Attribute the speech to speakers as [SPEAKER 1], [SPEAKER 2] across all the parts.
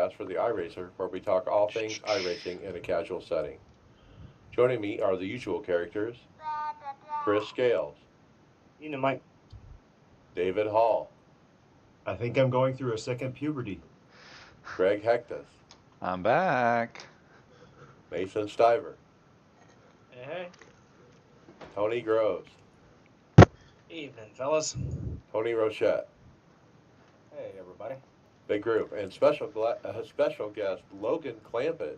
[SPEAKER 1] podcast for the iRacer, where we talk all things iRacing in a casual setting. Joining me are the usual characters Chris Scales,
[SPEAKER 2] Mike.
[SPEAKER 1] David Hall,
[SPEAKER 3] I think I'm going through a second puberty.
[SPEAKER 1] Greg Hectus,
[SPEAKER 4] I'm back.
[SPEAKER 1] Mason Stiver,
[SPEAKER 2] Hey,
[SPEAKER 1] Tony Groves,
[SPEAKER 2] evening, fellas.
[SPEAKER 1] Tony Rochette.
[SPEAKER 5] Hey, everybody.
[SPEAKER 1] Big group. And special guest Logan Clampett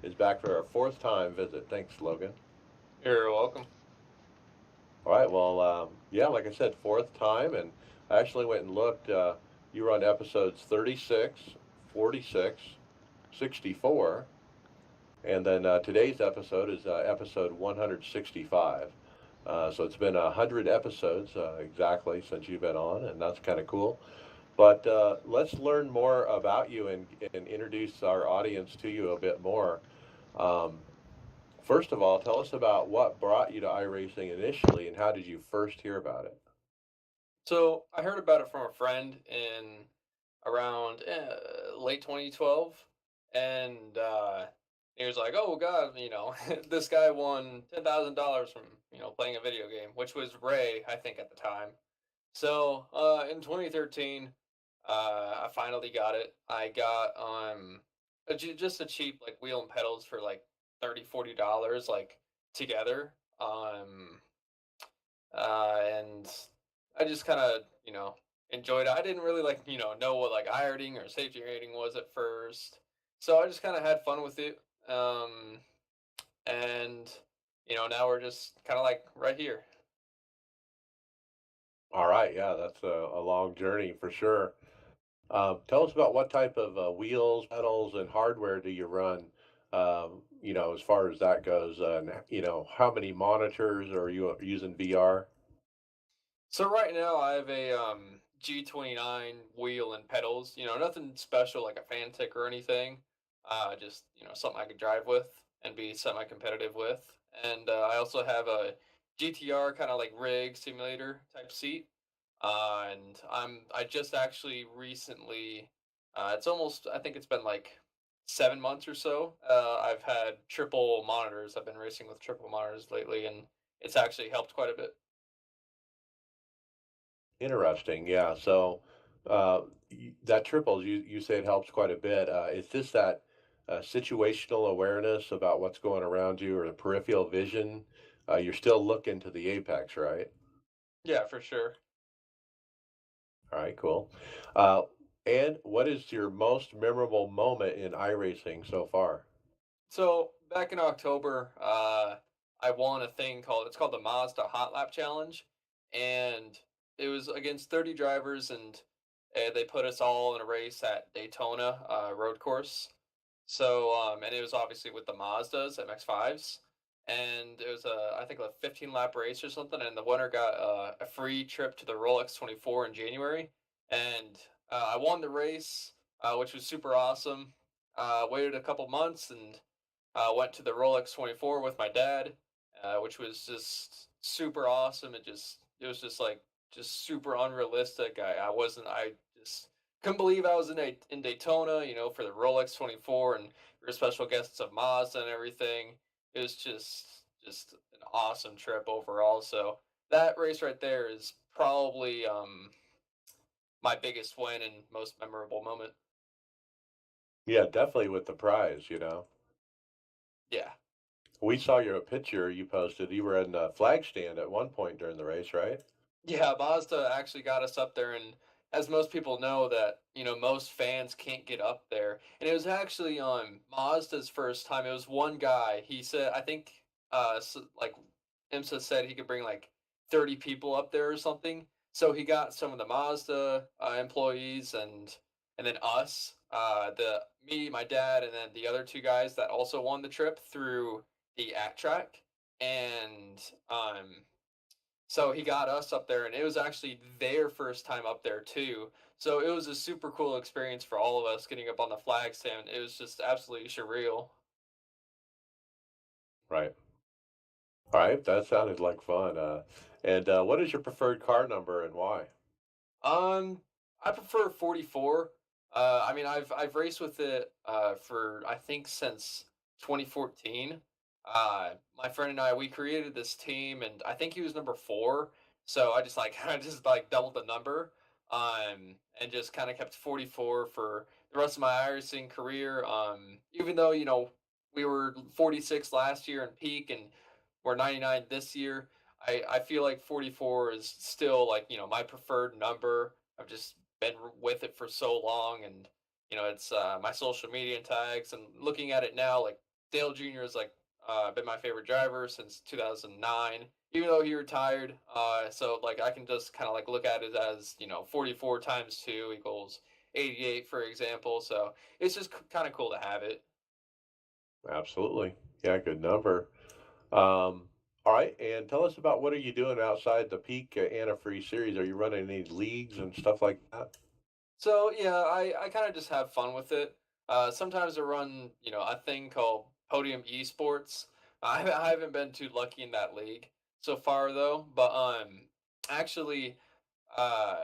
[SPEAKER 1] is back for our fourth time visit. Thanks, Logan.
[SPEAKER 5] You're welcome.
[SPEAKER 1] All right. Well, yeah, like I said, fourth time. And I actually went and looked. You were on episodes 36, 46, 64. And then today's episode is episode 165. So it's been 100 episodes exactly since you've been on, and that's kind of cool. But let's learn more about you and introduce our audience to you a bit more. Um, First of all, tell us about what brought you to iRacing initially and how did you first hear about it?
[SPEAKER 5] So I heard about it from a friend in around late 2012, and he was like, "Oh God, this guy won $10,000 from playing a video game, which was Ray, I think, at the time." So in 2013, I finally got it. I got just a cheap like wheel and pedals for like $30-$40 like together. And I just kind of enjoyed it. I didn't really like know what like iRating or safety rating was at first, so I just kind of had fun with it. And now we're just kind of like right here.
[SPEAKER 1] All right, yeah, that's a long journey for sure. Tell us about what type of wheels, pedals, and hardware do you run? As far as that goes, and how many monitors are you using VR?
[SPEAKER 5] So right now I have a G29 wheel and pedals. Nothing special like a Fantic or anything. Just something I could drive with and be semi-competitive with. And I also have a GTR kind of like rig simulator type seat. And I just actually recently, it's almost I think it's been like 7 months or so. I've had triple monitors. I've been racing with triple monitors lately, and it's actually helped quite a bit.
[SPEAKER 1] Interesting, yeah. So that triples, you say it helps quite a bit. Is this that situational awareness about what's going around you or the peripheral vision? You're still looking to the apex, right?
[SPEAKER 5] Yeah, for sure.
[SPEAKER 1] All right, cool. Uh, and what is your most memorable moment in iRacing so far?
[SPEAKER 5] So back in October, I won a thing called the Mazda Hot Lap Challenge, and it was against 30 drivers, and they put us all in a race at Daytona road course. So and it was obviously with the Mazdas MX-5s, and it was I think a 15 lap race or something, and the winner got a free trip to the Rolex 24 in January, and I won the race, which was super awesome. Waited a couple months and went to the Rolex 24 with my dad, which was just super awesome. It was just like just super unrealistic. I just couldn't believe I was in Daytona, for the Rolex 24, and we were special guests of Mazda and everything. It was just an awesome trip overall. So that race right there is probably my biggest win and most memorable moment.
[SPEAKER 1] Yeah, definitely with the prize.
[SPEAKER 5] Yeah.
[SPEAKER 1] We saw your picture you posted. You were in the flag stand at one point during the race, right?
[SPEAKER 5] Yeah, Mazda actually got us up there, and as most people know, that most fans can't get up there, and it was actually on Mazda's first time. It was one guy. He said, I think, like IMSA said he could bring like 30 people up there or something. So he got some of the Mazda employees and then us, the me, my dad, and then the other two guys that also won the trip through the at track, and so he got us up there, and it was actually their first time up there too. So it was a super cool experience for all of us getting up on the flag stand. It was just absolutely surreal.
[SPEAKER 1] Right. All right, that sounded like fun. And what is your preferred car number and why?
[SPEAKER 5] Um, I prefer 44. I mean, I've raced with it for I think since 2014. My friend and I we created this team, and I think he was number 4. So I just like kind of just like doubled the number, and just kind of kept 44 for the rest of my iRacing career. Even though we were 46 last year in peak, and we're 99 this year. I feel like 44 is still like my preferred number. I've just been with it for so long, and it's my social media tags. And looking at it now, like Dale Jr. is like been my favorite driver since 2009, even though he retired. So like I can just kind of like look at it as 44 times 2 equals 88, for example. So it's just kind of cool to have it.
[SPEAKER 1] Absolutely. Yeah, good number. Um, all right, and tell us about what are you doing outside the peak antifreeze series? Are you running any leagues and stuff like that?
[SPEAKER 5] So yeah, I kind of just have fun with it. Sometimes I run, a thing called Podium Esports. I haven't been too lucky in that league so far though, but actually, uh,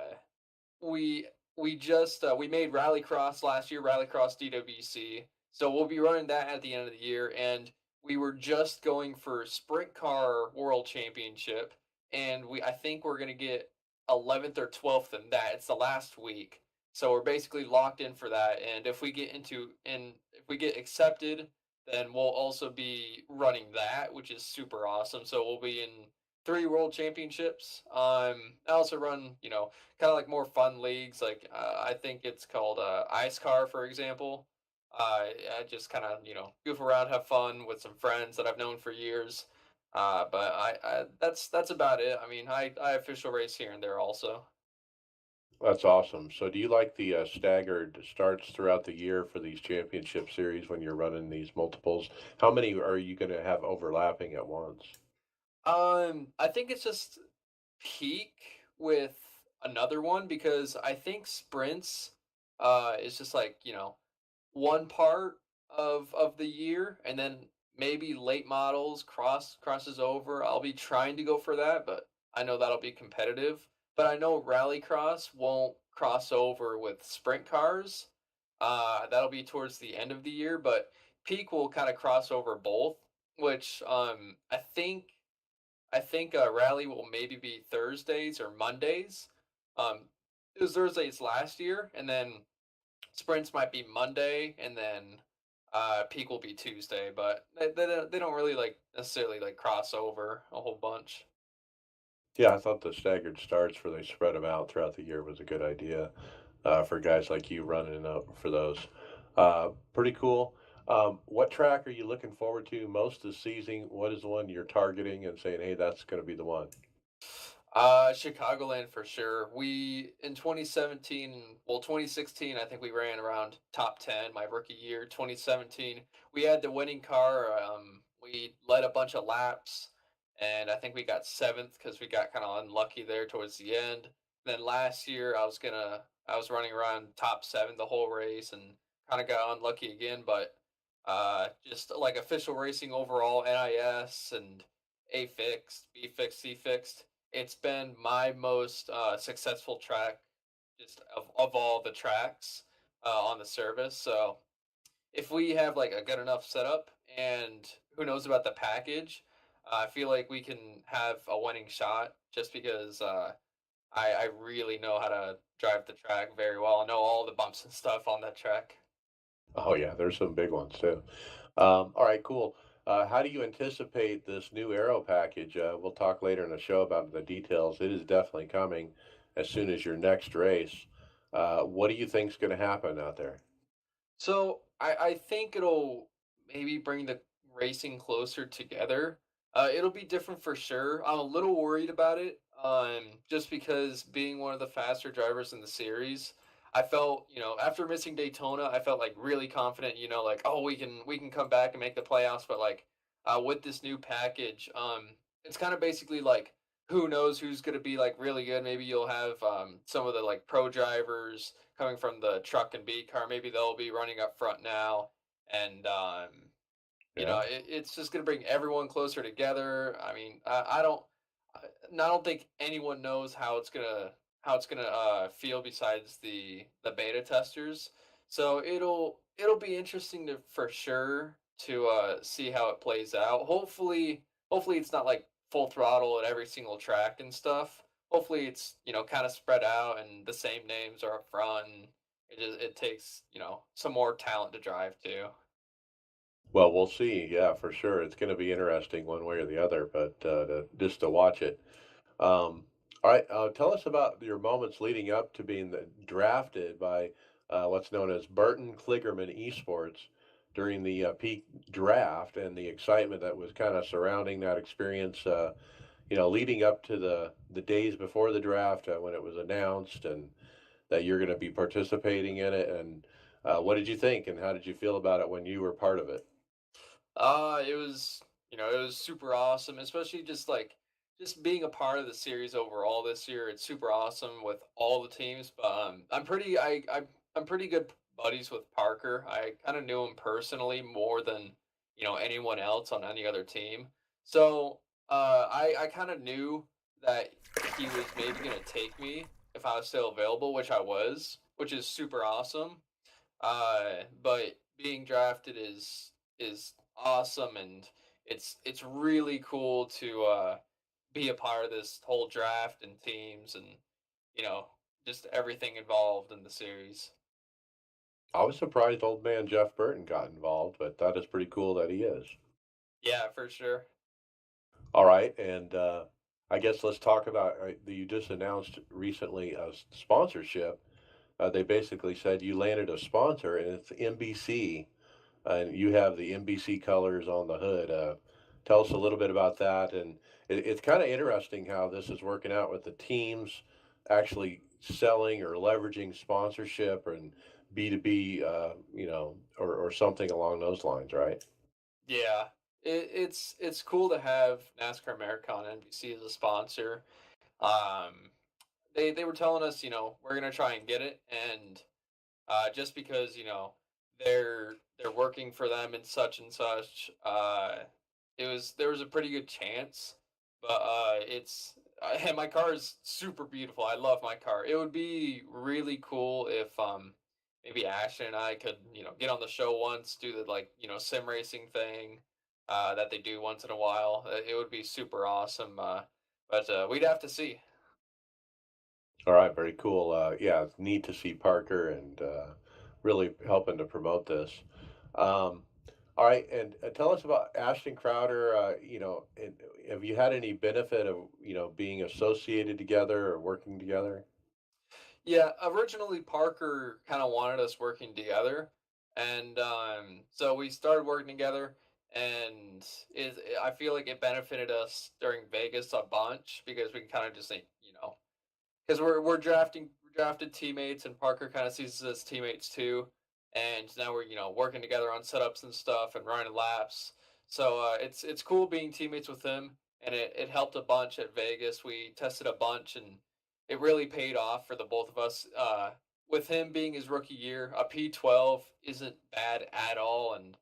[SPEAKER 5] we we just we made Rallycross last year, Rallycross DWC. So we'll be running that at the end of the year, and we were just going for Sprint Car World Championship, and we I think we're gonna get 11th or 12th in that. It's the last week, so we're basically locked in for that. And if we get accepted, then we'll also be running that, which is super awesome. So we'll be in 3 world championships. I also run, kind of like more fun leagues. Like I think it's called Ice Car, for example. I just kind of goof around, have fun with some friends that I've known for years. But that's about it. I mean, I official race here and there also.
[SPEAKER 1] That's awesome. So, do you like the staggered starts throughout the year for these championship series when you're running these multiples? How many are you going to have overlapping at once?
[SPEAKER 5] I think it's just peak with another one because I think sprints is just like one part of the year, and then maybe late models crosses over. I'll be trying to go for that, but I know that'll be competitive. But I know rallycross won't cross over with sprint cars. That'll be towards the end of the year, but peak will kind of cross over both, which I think rally will maybe be Thursdays or Mondays. It was Thursdays last year, and then sprints might be Monday, and then peak will be Tuesday. But they don't really like necessarily like cross over a whole bunch.
[SPEAKER 1] Yeah, I thought the staggered starts where they spread them out throughout the year was a good idea for guys like you running up for those. Pretty cool. What track are you looking forward to most this season? What is the one you're targeting and saying, hey, that's going to be the one?
[SPEAKER 5] Chicagoland for sure. We in 2017, well 2016, I think we ran around top 10 my rookie year. 2017, we had the winning car. We led a bunch of laps, and I think we got 7th because we got kind of unlucky there towards the end. Then last year, I was running around top 7 the whole race and kind of got unlucky again. But just like official racing overall, NIS and A fixed, B fixed, C fixed, it's been my most successful track just of all the tracks on the service. So if we have like a good enough setup, and who knows about the package, I feel like we can have a winning shot just because I really know how to drive the track very well. I know all the bumps and stuff on that track.
[SPEAKER 1] Oh, yeah, there's some big ones too. All right, cool. How do you anticipate this new Aero package? We'll talk later in the show about the details. It is definitely coming as soon as your next race. What do you think's going to happen out there?
[SPEAKER 5] So I think it'll maybe bring the racing closer together. It'll be different for sure. I'm a little worried about it, just because being one of the faster drivers in the series, I felt after missing Daytona, I felt like really confident. Like oh we can come back and make the playoffs, but like with this new package, it's kind of basically like who knows who's going to be like really good. Maybe you'll have some of the like pro drivers coming from the truck and B car. Maybe they'll be running up front now, and
[SPEAKER 1] Yeah.
[SPEAKER 5] it's just going to bring everyone closer together. I mean, I don't think anyone knows how it's gonna feel besides the beta testers. So it'll be interesting to for sure to see how it plays out. Hopefully it's not like full throttle at every single track and stuff. Hopefully it's kind of spread out and the same names are up front. And it takes some more talent to drive too.
[SPEAKER 1] Well, we'll see. Yeah, for sure. It's going to be interesting one way or the other, but just to watch it. All right, tell us about your moments leading up to being drafted by what's known as Burton Kligerman Esports during the peak draft and the excitement that was kind of surrounding that experience. Leading up to the days before the draft when it was announced and that you're going to be participating in it. And what did you think, and how did you feel about it when you were part of it?
[SPEAKER 5] It was it was super awesome, especially just being a part of the series overall this year. It's super awesome with all the teams. But I'm pretty good buddies with Parker. I kind of knew him personally more than anyone else on any other team. So I kind of knew that he was maybe gonna take me if I was still available, which I was, which is super awesome. But being drafted is awesome, and it's really cool to be a part of this whole draft and teams and you know just everything involved in the series.
[SPEAKER 1] I was surprised old man Jeff Burton got involved, but that is pretty cool that he is.
[SPEAKER 5] Yeah, for sure.
[SPEAKER 1] All right, and I guess let's talk about you just announced recently a sponsorship. They basically said you landed a sponsor, and it's NBC, and you have the NBC colors on the hood. Tell us a little bit about that, and it's kind of interesting how this is working out with the teams actually selling or leveraging sponsorship and B2B, or something along those lines, right?
[SPEAKER 5] Yeah, it's cool to have NASCAR America on NBC as a sponsor. Um, they were telling us, we're gonna try and get it, and just because they're working for them and such and such. There was a pretty good chance, but it's and my car is super beautiful. I love my car. It would be really cool if maybe Ashton and I could get on the show once, do the sim racing thing that they do once in a while. It would be super awesome. But we'd have to see.
[SPEAKER 1] All right, very cool. Yeah, it's neat to see Parker and really helping to promote this. Um, all right, and tell us about Ashton Crowder. And have you had any benefit of being associated together or working together?
[SPEAKER 5] Yeah, originally Parker kind of wanted us working together, and so we started working together, and I feel like it benefited us during Vegas a bunch because we kind of just think, because we're drafted teammates, and Parker kind of sees us as teammates too, and now we're working together on setups and stuff and running laps. So it's cool being teammates with him, and it helped a bunch at Vegas. We tested a bunch, and it really paid off for the both of us. With him being his rookie year, a P12 isn't bad at all, and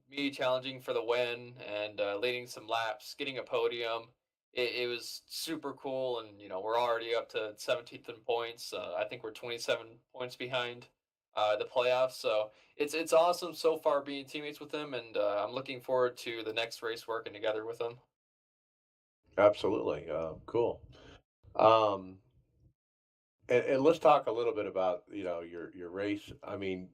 [SPEAKER 5] me challenging for the win and leading some laps, getting a podium, it was super cool, and we're already up to 17th in points. I think we're 27 points behind the playoffs, so it's awesome so far being teammates with them, and I'm looking forward to the next race working together with them.
[SPEAKER 1] Absolutely. Cool. Um, and let's talk a little bit about your race. I mean,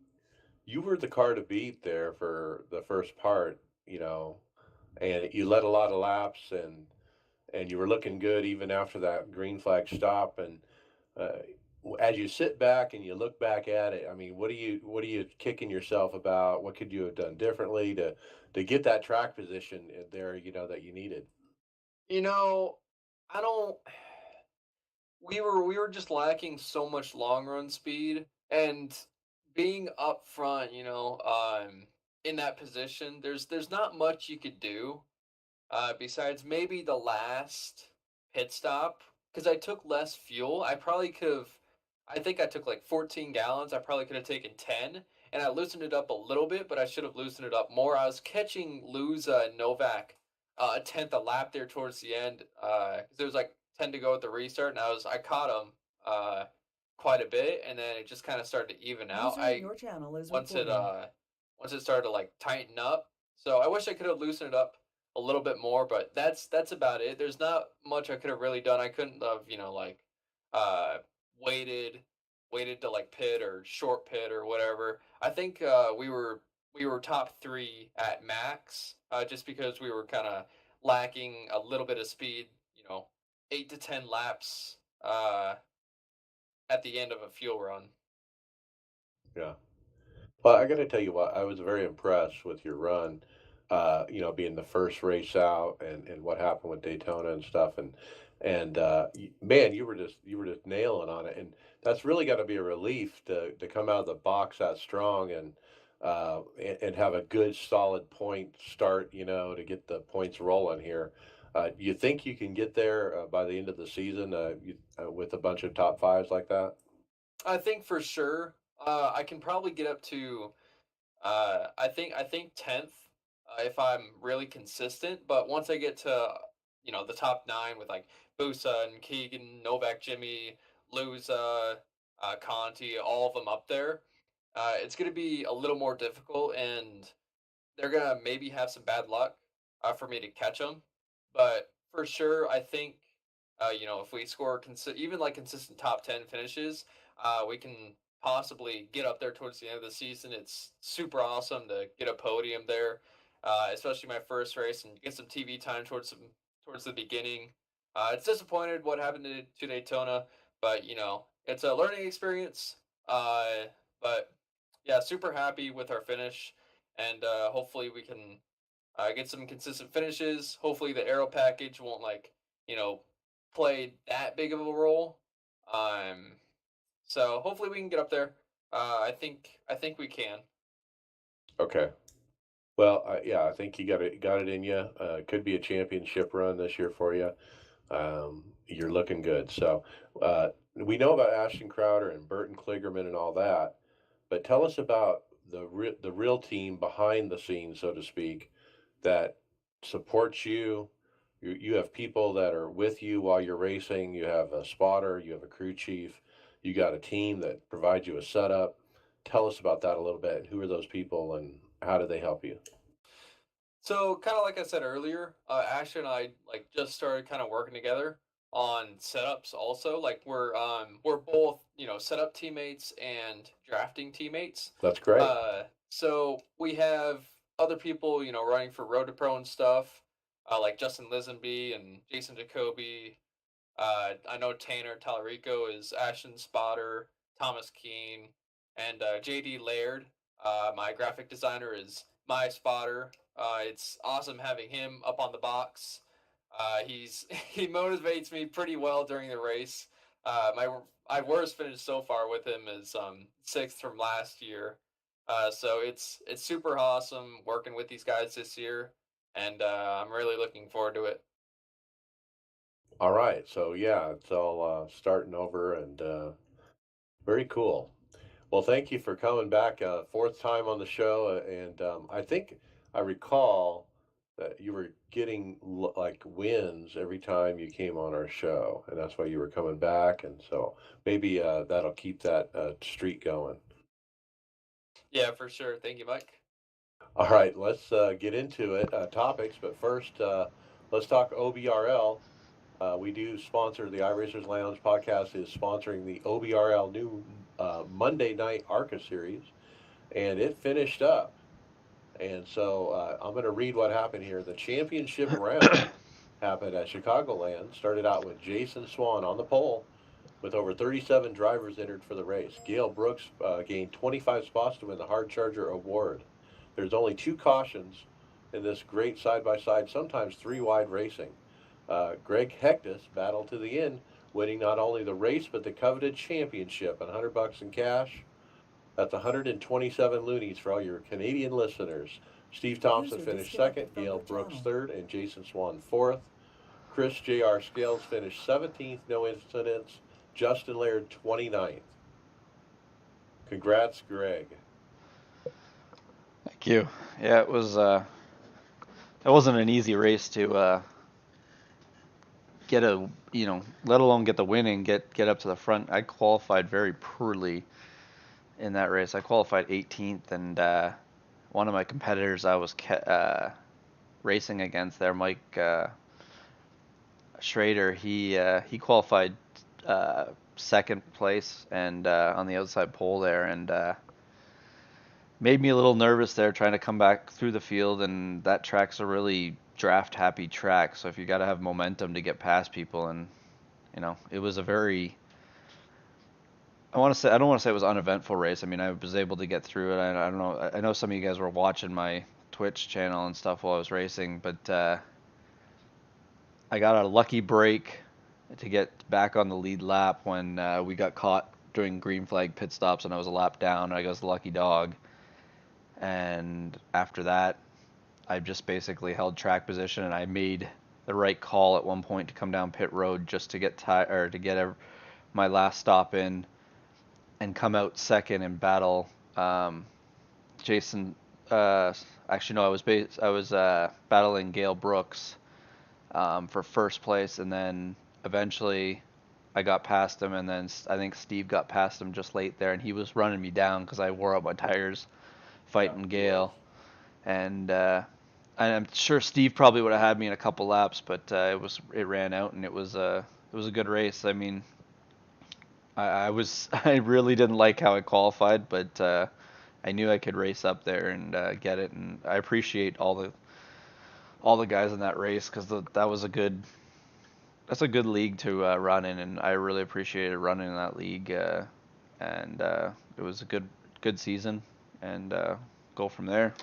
[SPEAKER 1] you were the car to beat there for the first part, and you led a lot of laps and you were looking good even after that green flag stop. And uh, as you sit back and you look back at it, I mean, what are you kicking yourself about? What could you have done differently to get that track position there? That you needed.
[SPEAKER 5] You know, I don't. We were just lacking so much long run speed, and being up front, in that position, there's not much you could do besides maybe the last pit stop, because I took less fuel. I probably could have. I think I took like 14 gallons. I probably could have taken 10, and I loosened it up a little bit, but I should have loosened it up more. I was catching Luza and Novak a tenth a lap there towards the end, because there was like 10 to go at the restart, and I caught him quite a bit, and then it just kind of started to even out.
[SPEAKER 6] User in your channel is
[SPEAKER 5] Once it
[SPEAKER 6] recording.
[SPEAKER 5] once it started to like tighten up. So I wish I could have loosened it up a little bit more, but that's about it. There's not much I could have really done. I couldn't have, like uh waited waited to like pit or short pit or whatever. I think we were top 3 at max, just because we were kind of lacking a little bit of speed, 8 to 10 laps at the end of a fuel run.
[SPEAKER 1] Yeah. Well, I got to tell you what, I was very impressed with your run. Being the first race out, and what happened with Daytona and stuff, and man, you were just nailing on it, and that's really got to be a relief to come out of the box that strong, and have a good solid point start. To get the points rolling here. You think you can get there by the end of the season, with a bunch of top fives like that?
[SPEAKER 5] I think for sure, I can probably get up to I think 10th, if I'm really consistent. But once I get to the top 9 with like Busa and Keegan, Novak, Jimmy, Luza, Conti, all of them up there, it's going to be a little more difficult, and they're gonna maybe have some bad luck for me to catch them. But for sure, I think if we score even like consistent top 10 finishes, we can possibly get up there towards the end of the season. It's super awesome to get a podium there, especially my first race, and get some TV time towards the beginning. It's disappointed what happened to Daytona, but it's a learning experience. But yeah, super happy with our finish, and hopefully we can get some consistent finishes. Hopefully the aero package won't you know play that big of a role. Um, so hopefully we can get up there. I think we can.
[SPEAKER 1] Okay. Well, yeah, I think you got it in you. Could be a championship run this year for you. You're looking good. So, we know about Ashton Crowder and Burton Kligerman and all that, but tell us about the real team behind the scenes, so to speak, that supports you. You have people that are with you while you're racing. You have a spotter. You have a crew chief. You got a team that provides you a setup. Tell us about that a little bit. Who are those people, and how do they help you?
[SPEAKER 5] So kind of like I said earlier, Asher and I like just started kind of working together on setups. Also, like we're both setup teammates and drafting teammates.
[SPEAKER 1] That's great.
[SPEAKER 5] So we have other people running for Road to Pro and stuff, like Justin Lisenby and Jason Jacoby. I know Tanner Tallarico is Ashton Spotter, Thomas Keene, and JD Laird. My graphic designer is my spotter. It's awesome having him up on the box. He motivates me pretty well during the race. My worst finish so far with him is 6th from last year. So it's super awesome working with these guys this year, and I'm really looking forward to it.
[SPEAKER 1] All right. So yeah, it's all starting over, and very cool. Well, thank you for coming back, fourth time on the show, and I think I recall that you were getting like wins every time you came on our show, and that's why you were coming back, and so maybe that'll keep that streak going.
[SPEAKER 5] Yeah, for sure. Thank you, Mike.
[SPEAKER 1] All right, let's get into it, topics, but first, let's talk OBRL. We do sponsor the iRacers Lounge podcast is sponsoring the OBRL new Monday night ARCA series, and it finished up. And so I'm going to read what happened here. The championship round happened at Chicagoland. Started out with Jason Swan on the pole, with over 37 drivers entered for the race. Gail Brooks gained 25 spots to win the Hard Charger Award. There's only 2 cautions in this great side-by-side, sometimes 3 wide racing. Greg Hectus battled to the end, winning not only the race but the coveted championship, $100 in cash. That's 127 loonies for all your Canadian listeners. Steve Thompson
[SPEAKER 6] User
[SPEAKER 1] finished
[SPEAKER 6] disconnected
[SPEAKER 1] second,
[SPEAKER 6] from
[SPEAKER 1] Gail
[SPEAKER 6] your
[SPEAKER 1] Brooks
[SPEAKER 6] channel.
[SPEAKER 1] third, and Jason Swan fourth. Chris J.R. Scales finished 17th, no incidents. Justin Laird 29th. Congrats, Greg.
[SPEAKER 4] Thank you. Yeah, it wasn't an easy race to get a, let alone get the win and get up to the front. I qualified very poorly in that race. I qualified 18th, and one of my competitors I was racing against there, Mike Schrader, he qualified second place and on the outside pole there, and made me a little nervous there trying to come back through the field. And that track's a really draft happy track, so if you got to have momentum to get past people, and it was a very, I don't want to say it was an uneventful race. I mean, I was able to get through it. I don't know. I know some of you guys were watching my Twitch channel and stuff while I was racing, but I got a lucky break to get back on the lead lap when we got caught doing green flag pit stops, and I was a lap down. I was the lucky dog, and after that, I just basically held track position, and I made the right call at one point to come down pit road just to get my last stop in and come out second and battle Jason. Actually, no, I was battling Gail Brooks for first place, and then eventually I got past him, and then I think Steve got past him just late there, and he was running me down because I wore out my tires fighting Gail, and I'm sure Steve probably would have had me in a couple laps, but it ran out, and it was a good race. I mean, I really didn't like how I qualified, but I knew I could race up there and get it, and I appreciate all the guys in that race because that's a good league to run in, and I really appreciated running in that league, and it was a good season, and go from there.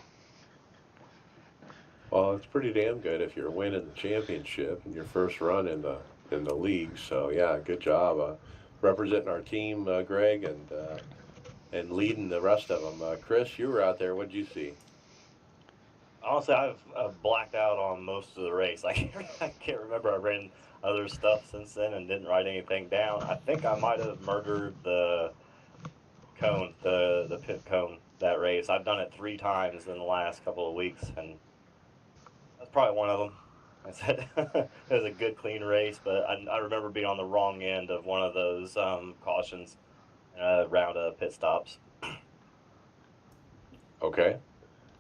[SPEAKER 1] Well, it's pretty damn good if you're winning the championship in your first run in the league. So yeah, good job representing our team, Greg, and leading the rest of them. Chris, you were out there. What did you see?
[SPEAKER 6] Honestly, I've blacked out on most of the race. I can't remember. I ran other stuff since then and didn't write anything down. I think I might have murdered the cone, the pit cone that race. I've done it 3 times in the last couple of weeks, and that's probably one of them. I said it was a good, clean race, but I remember being on the wrong end of one of those cautions round of pit stops.
[SPEAKER 1] Okay.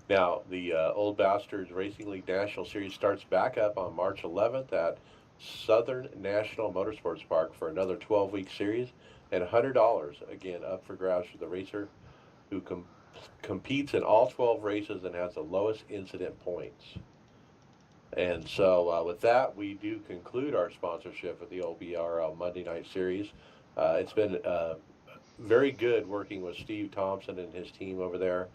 [SPEAKER 1] Now, the Old Bastards Racing League National Series starts back up on March 11th at Southern National Motorsports Park for another 12-week series, and $100 again up for grabs for the racer who competes in all 12 races and has the lowest incident points. And so with that, we do conclude our sponsorship of the OBRL Monday Night Series. It's been very good working with Steve Thompson and his team over there.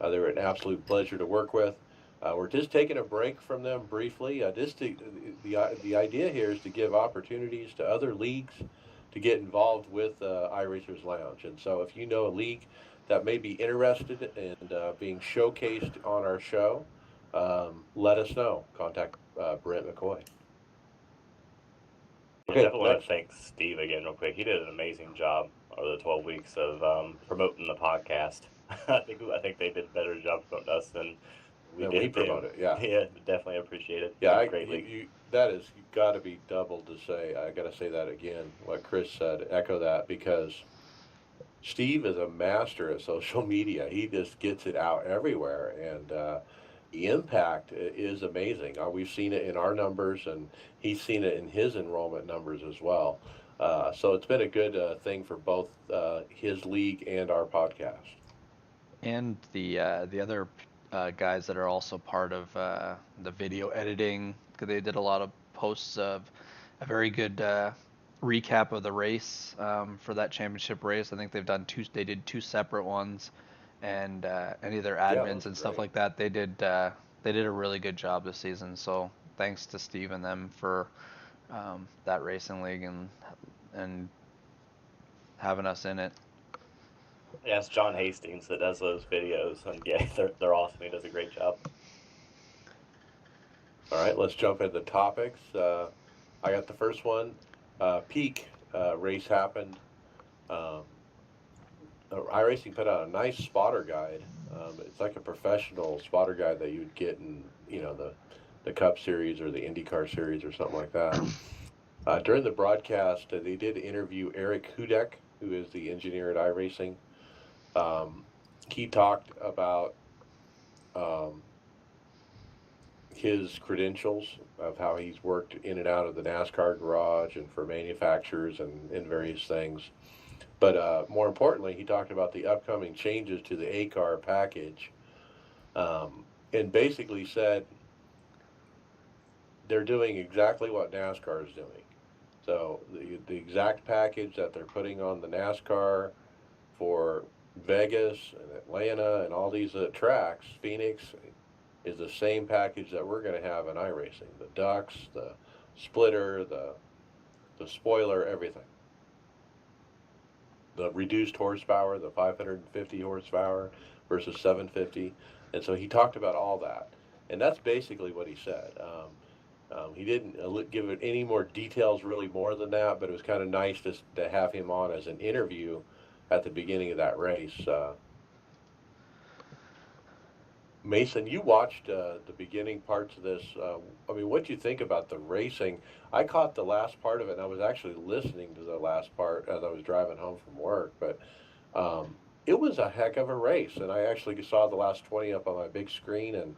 [SPEAKER 1] They were an absolute pleasure to work with. We're just taking a break from them briefly. The idea here is to give opportunities to other leagues to get involved with iRacers Lounge. And so if you know a league that may be interested in being showcased on our show, let us know. Contact Brent McCoy.
[SPEAKER 6] I
[SPEAKER 1] Okay,
[SPEAKER 6] definitely want
[SPEAKER 1] next.
[SPEAKER 6] to thank Steve again real quick. He did an amazing job over the 12 weeks of promoting the podcast. I think they did a better job promoting us than we
[SPEAKER 1] And
[SPEAKER 6] did
[SPEAKER 1] we
[SPEAKER 6] them.
[SPEAKER 1] promote it, yeah.
[SPEAKER 6] Yeah, definitely appreciate it.
[SPEAKER 1] Yeah,
[SPEAKER 6] Greatly.
[SPEAKER 1] that is got to be doubled to say. I got to say that again. What Chris said, echo that, because Steve is a master at social media. He just gets it out everywhere, and the impact is amazing. We've seen it in our numbers, and he's seen it in his enrollment numbers as well. So it's been a good thing for both his league and our podcast.
[SPEAKER 4] And the other guys that are also part of the video editing, 'cause they did a lot of posts of a very good recap of the race for that championship race. I think they did 2 separate ones, and any of their admins and stuff like that, they did a really good job this season. So thanks to Steve and them for that racing league and having us in it.
[SPEAKER 6] Yeah, it's John Hastings that does those videos, and yeah, they're awesome. He does a great job.
[SPEAKER 1] All right, let's jump into topics. I got the first one. Peak race happened. iRacing put out a nice spotter guide. It's like a professional spotter guide that you'd get in, the Cup Series or the IndyCar Series or something like that. During the broadcast, they did interview Eric Hudek, who is the engineer at iRacing. Um, he talked about um, his credentials of how he's worked in and out of the NASCAR garage and for manufacturers and various things. But more importantly, he talked about the upcoming changes to the A car package, and basically said they're doing exactly what NASCAR is doing. So the exact package that they're putting on the NASCAR for Vegas and Atlanta and all these tracks, Phoenix, is the same package that we're going to have in iRacing. The ducts, the splitter, the spoiler, everything. The reduced horsepower, the 550 horsepower versus 750. And so he talked about all that. And that's basically what he said. He didn't give it any more details, really, more than that, but it was kind of nice to have him on as an interview at the beginning of that race. Mason, you watched the beginning parts of this. I mean, what do you think about the racing? I caught the last part of it, and I was actually listening to the last part as I was driving home from work. But it was a heck of a race, and I actually saw the last 20 up on my big screen, and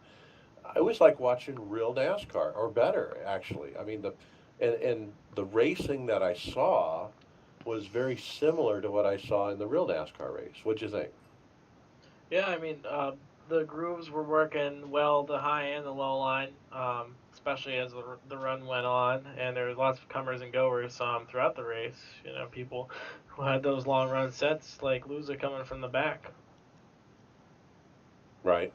[SPEAKER 1] it was like watching real NASCAR, or better, actually. I mean, and the racing that I saw was very similar to what I saw in the real NASCAR race. What'd you think?
[SPEAKER 2] Yeah, I mean, the grooves were working well, the high and the low line, especially as the run went on, and there was lots of comers and goers throughout the race. You know, people who had those long run sets, like Luza coming from the back.
[SPEAKER 1] Right.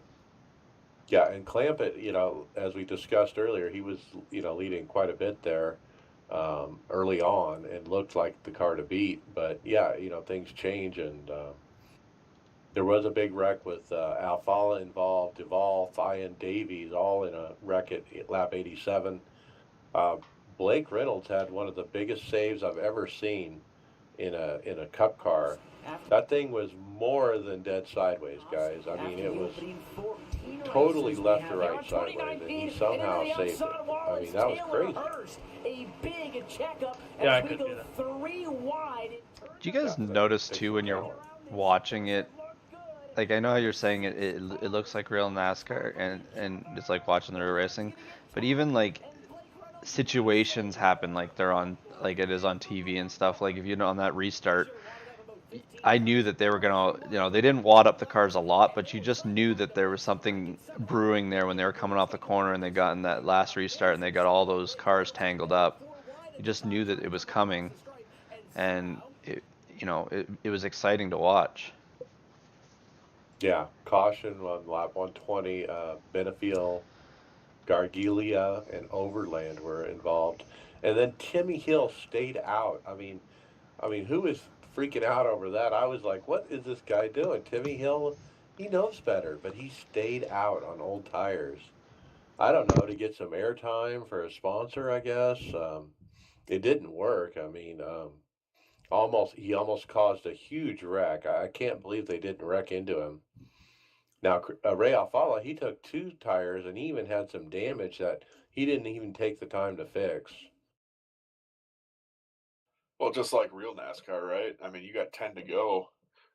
[SPEAKER 1] Yeah, and Clampett, as we discussed earlier, he was, leading quite a bit there early on and looked like the car to beat. But yeah, things change, and there was a big wreck with Alfala involved, Duvall, Thyan, Davies, all in a wreck at lap 87. Uh, Blake Reynolds had one of the biggest saves I've ever seen in a Cup car. That thing was more than dead sideways, guys. I mean, it was totally left to right sideways, and he somehow saved it. I mean, that was crazy.
[SPEAKER 2] Yeah, I could do that.
[SPEAKER 4] Do you guys
[SPEAKER 1] Yeah,
[SPEAKER 4] notice
[SPEAKER 1] takes
[SPEAKER 4] too
[SPEAKER 1] some
[SPEAKER 4] when you're
[SPEAKER 1] talent.
[SPEAKER 4] watching it? Like I know how you're saying it looks like real NASCAR and it's like watching the real racing, but even like situations happen like they're on like it is on TV and stuff. Like if you know on that restart, I knew that they were gonna, they didn't wad up the cars a lot, but you just knew that there was something brewing there when they were coming off the corner and they got in that last restart and they got all those cars tangled up. You just knew that it was coming, and it was exciting to watch.
[SPEAKER 1] Yeah, caution on lap 120. Benefiel, Gargilia, and Overland were involved, and then Timmy Hill stayed out. I mean, who was freaking out over that? I was like, what is this guy doing? Timmy Hill, he knows better, but he stayed out on old tires. I don't know, to get some airtime for a sponsor, I guess. It didn't work. I mean, he almost caused a huge wreck. I can't believe they didn't wreck into him. Now, Ray Alfala, he took two tires and he even had some damage that he didn't even take the time to fix.
[SPEAKER 7] Well, just like real NASCAR, right? I mean, you got 10 to go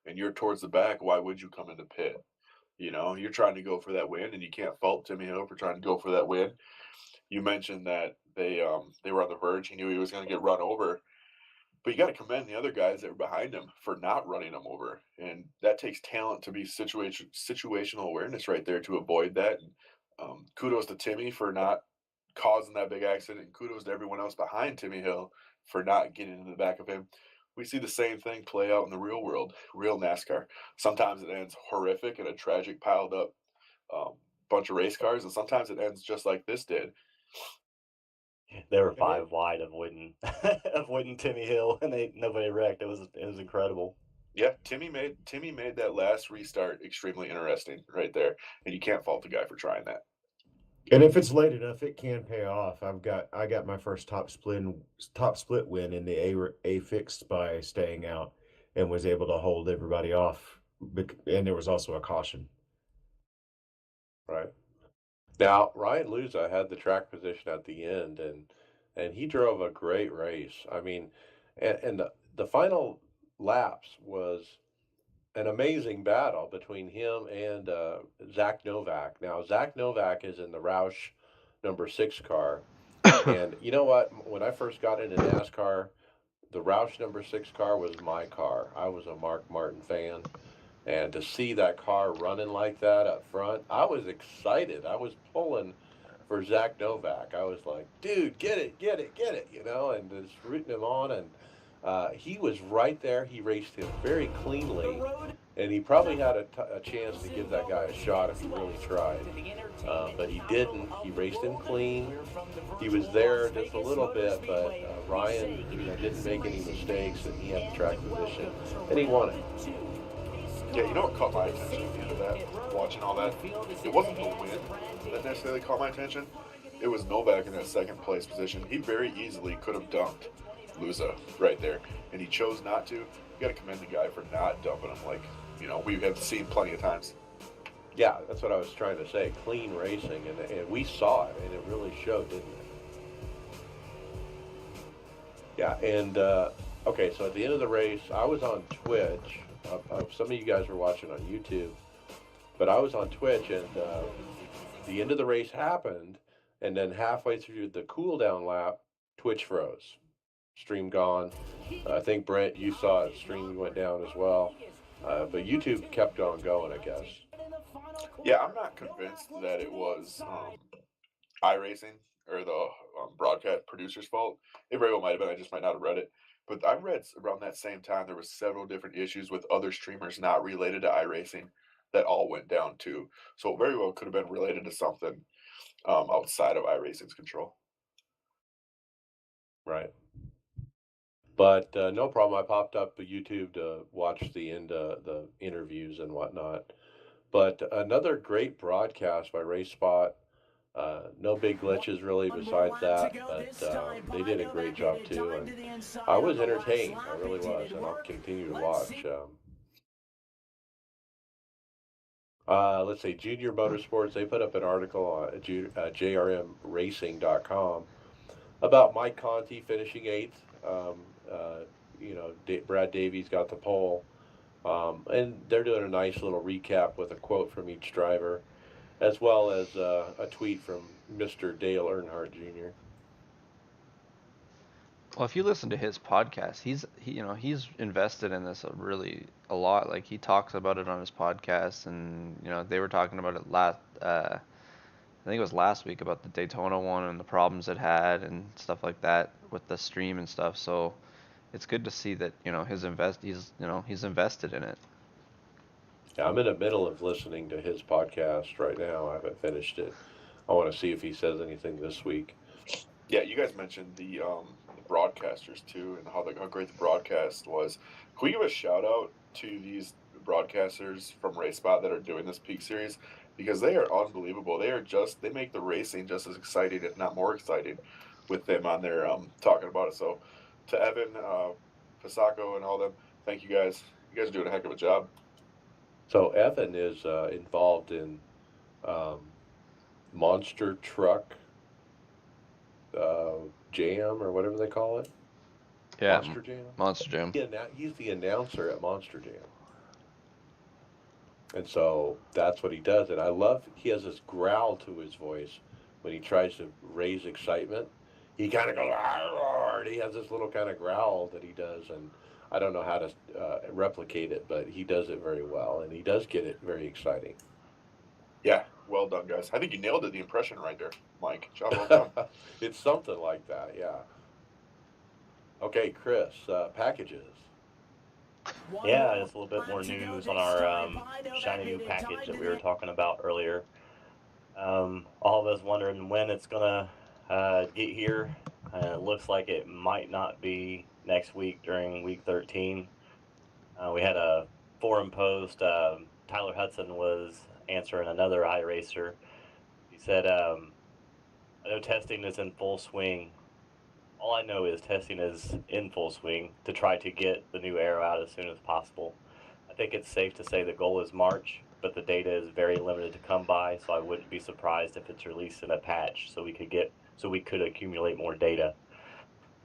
[SPEAKER 7] and you're towards the back. Why would you come into pit? You're trying to go for that win, and you can't fault Timmy Hill for trying to go for that win. You mentioned that they were on the verge. He knew he was going to get run over, but you got to commend the other guys that were behind him for not running him over, and that takes talent to be situational awareness right there to avoid that. And, kudos to Timmy for not causing that big accident, and kudos to everyone else behind Timmy Hill for not getting in the back of him. We see the same thing play out in the real world, real NASCAR. Sometimes it ends horrific and a tragic piled up um, bunch of race cars, and sometimes it ends just like this did.
[SPEAKER 6] They were 5 wide avoiding Timmy Hill, and nobody wrecked. It was incredible.
[SPEAKER 7] Yeah, Timmy made that last restart extremely interesting right there, and you can't fault the guy for trying that.
[SPEAKER 3] And if it's late enough, it can pay off. I got my first top split win in the A fixed by staying out and was able to hold everybody off. And there was also a caution.
[SPEAKER 1] Right. Now, Ryan Luza had the track position at the end, and and he drove a great race. I mean, and the final laps was an amazing battle between him and Zach Novak. Now, Zach Novak is in the Roush number 6 car. And you know what? When I first got into NASCAR, the Roush number 6 car was my car. I was a Mark Martin fan. And to see that car running like that up front, I was excited. I was pulling for Zach Novak. I was like, dude, get it, get it, get it, and just rooting him on. And he was right there. He raced him very cleanly. And he probably had a chance to give that guy a shot if he really tried. But he didn't. He raced him clean. He was there just a little bit, but Ryan didn't make any mistakes, and he had the track position, and he won it.
[SPEAKER 7] Yeah, you know what caught my attention at the end of that, watching all that? It wasn't the win that necessarily caught my attention. It was Novak in that second place position. He very easily could have dumped Luza right there, and he chose not to. You got to commend the guy for not dumping him like, we have seen plenty of times.
[SPEAKER 1] Yeah, that's what I was trying to say. Clean racing, and we saw it, and it really showed, didn't it? Yeah, and okay, so at the end of the race, I was on Twitch. Some of you guys were watching on YouTube, but I was on Twitch, and the end of the race happened, and then halfway through the cool down lap, Twitch froze. Stream gone. I think, Brent, you saw it. Stream went down as well. But YouTube kept on going, I guess.
[SPEAKER 7] Yeah, I'm not convinced that it was iRacing or the broadcast producer's fault. It very well might have been. I just might not have read it. But I read around that same time there was several different issues with other streamers not related to iRacing that all went down too. So it very well could have been related to something outside of iRacing's control.
[SPEAKER 1] Right. But no problem. I popped up YouTube to watch the end, the interviews and whatnot. But another great broadcast by RaceSpot. No big glitches really besides that, but they did a great job too. And I was entertained. I really was, and I'll continue to watch. Let's see, Junior Motorsports, they put up an article on jrmracing.com about Mike Conti finishing 8th. Brad Davies got the pole. And they're doing a nice little recap with a quote from each driver, as well as a tweet from Mr. Dale Earnhardt Jr.
[SPEAKER 4] Well, if you listen to his podcast, he's invested in this a lot. Like, he talks about it on his podcast, and they were talking about it I think it was last week, about the Daytona one and the problems it had and stuff like that with the stream and stuff. So it's good to see that he's invested in it.
[SPEAKER 1] Yeah, I'm in the middle of listening to his podcast right now. I haven't finished it. I want to see if he says anything this week.
[SPEAKER 7] Yeah, you guys mentioned the broadcasters too, and how great the broadcast was. Can we give a shout out to these broadcasters from RaceSpot that are doing this Peak Series, because they are unbelievable. They make the racing just as exciting, if not more exciting, with them on there talking about it. So to Evan, Pasako, and all them, thank you guys. You guys are doing a heck of a job.
[SPEAKER 1] So Evan is involved in Monster Truck Jam, or whatever they call it.
[SPEAKER 4] Yeah,
[SPEAKER 1] Monster Jam.
[SPEAKER 4] Monster Jam.
[SPEAKER 1] He's the announcer at Monster Jam, and so that's what he does. And I love, he has this growl to his voice when he tries to raise excitement. He kind of goes, and he has this little kind of growl that he does, and I don't know how to replicate it, but he does it very well, and he does get it very exciting.
[SPEAKER 7] Yeah, well done, guys. I think you nailed it, the impression right there, Mike. Job well done.
[SPEAKER 1] It's something like that, yeah. Okay, Chris, packages.
[SPEAKER 6] Yeah, just a little bit more news on our shiny new package that we were talking about earlier. All of us wondering when it's gonna get here. It looks like it might not be next week during week 13. We had a forum post. Tyler Hudson was answering another iRacer. He said, I know testing is in full swing. All I know is testing is in full swing to try to get the new aero out as soon as possible. I think it's safe to say the goal is March, but the data is very limited to come by, so I wouldn't be surprised if it's released in a patch so we could get so we could accumulate more data.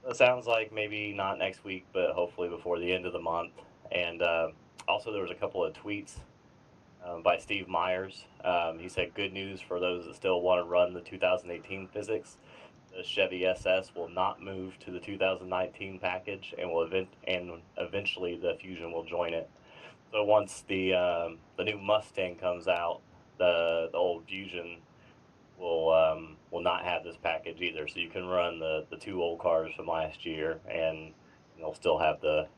[SPEAKER 6] It sounds like maybe not next week, but hopefully before the end of the month. And also, there was a couple of tweets by Steve Myers. He said, "Good news for those that still want to run the 2018 physics. The Chevy SS will not move to the 2019 package, and eventually the Fusion will join it. So once the new Mustang comes out, the old Fusion will not have this package either. So you can run the two old cars from last year, and they'll still have the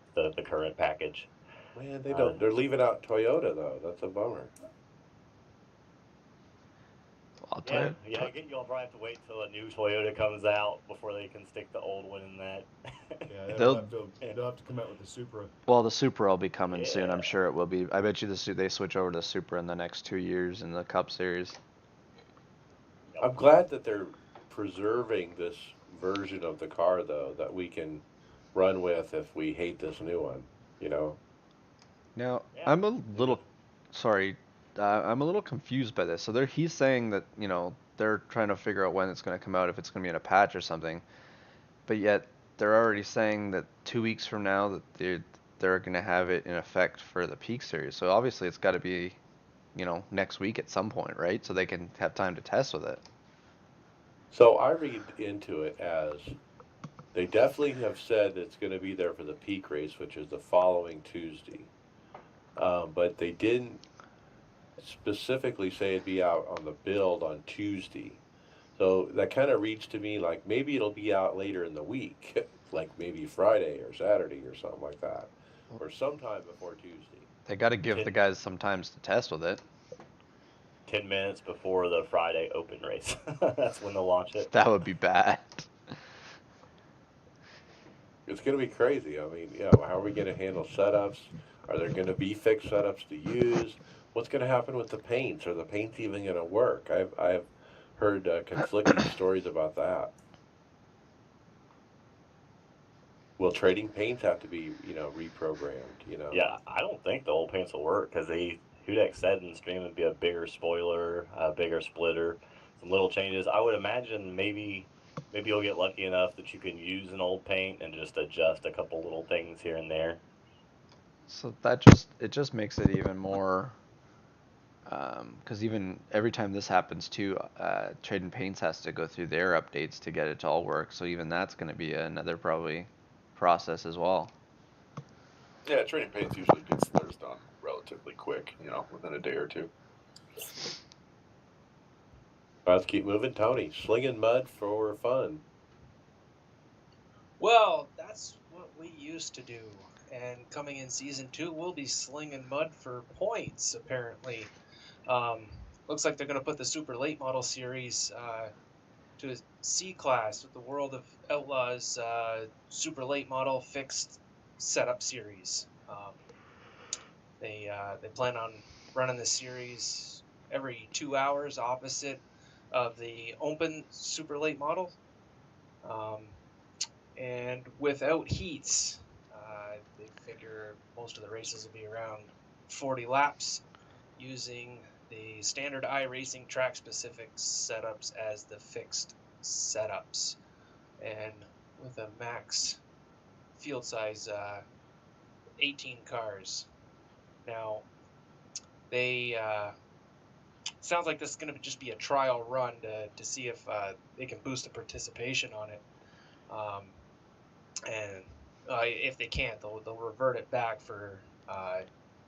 [SPEAKER 6] current package.
[SPEAKER 1] Man, they don't. They're leaving out Toyota though. That's a bummer.
[SPEAKER 4] I'll tell you.
[SPEAKER 6] Yeah. You'll probably have to wait till a new Toyota comes out before they can stick the old one in that.
[SPEAKER 3] Yeah,
[SPEAKER 4] They'll-
[SPEAKER 3] they'll have to come out with the Supra.
[SPEAKER 4] Well, the Supra will be coming soon. I'm
[SPEAKER 6] Yeah.
[SPEAKER 4] sure it will be. I bet you they switch over to Supra in the next 2 years in the Cup Series.
[SPEAKER 1] I'm glad that they're preserving this version of the car though that we can run with if we hate this new one. You know.
[SPEAKER 4] Now,
[SPEAKER 6] Yeah.
[SPEAKER 4] I'm a little, sorry, I'm a little confused by this. So he's saying that, they're trying to figure out when it's going to come out, if it's going to be in a patch or something. But yet they're already saying that 2 weeks from now that they're going to have it in effect for the Peak Series. So obviously it's got to be, next week at some point, right? So they can have time to test with it.
[SPEAKER 1] So I read into it as they definitely have said it's going to be there for the peak race, which is the following Tuesday. But they didn't specifically say it'd be out on the build on Tuesday. So that kind of reads to me like maybe it'll be out later in the week, like maybe Friday or Saturday or something like that, or sometime before Tuesday.
[SPEAKER 4] They got to give the guys some time to test with it.
[SPEAKER 6] 10 minutes before the Friday open race. That's when they'll launch it.
[SPEAKER 4] That would be bad.
[SPEAKER 1] It's going to be crazy. I mean, how are we going to handle setups? Are there going to be fixed setups to use? What's going to happen with the paints? Are the paints even going to work? I've heard conflicting stories about that. Will trading paints have to be, reprogrammed?
[SPEAKER 6] Yeah, I don't think the old paints will work because Hudak said in the stream it'd be a bigger spoiler, a bigger splitter, some little changes. I would imagine maybe you'll get lucky enough that you can use an old paint and just adjust a couple little things here and there.
[SPEAKER 4] So it just makes it even more, because even every time this happens too, Trading Paints has to go through their updates to get it to all work. So even that's going to be another probably process as well.
[SPEAKER 7] Yeah, trading paints usually gets theirs done relatively quick, within a day or two.
[SPEAKER 1] Let's keep moving, Tony. Slinging mud for fun.
[SPEAKER 8] Well, that's what we used to do. And coming in season 2, we'll be slinging mud for points, apparently. Looks like they're going to put the Super Late Model Series to a C class with the World of Outlaws Super Late Model Fixed Setup Series. They plan on running the series every 2 hours opposite of the Open Super Late Model. And without heats, they figure most of the races will be around 40 laps using the standard iRacing track-specific setups as the fixed setups. And with a max field size 18 cars. Now, they sounds like this is going to just be a trial run to see if they can boost the participation on it. And if they can't, they'll revert it back for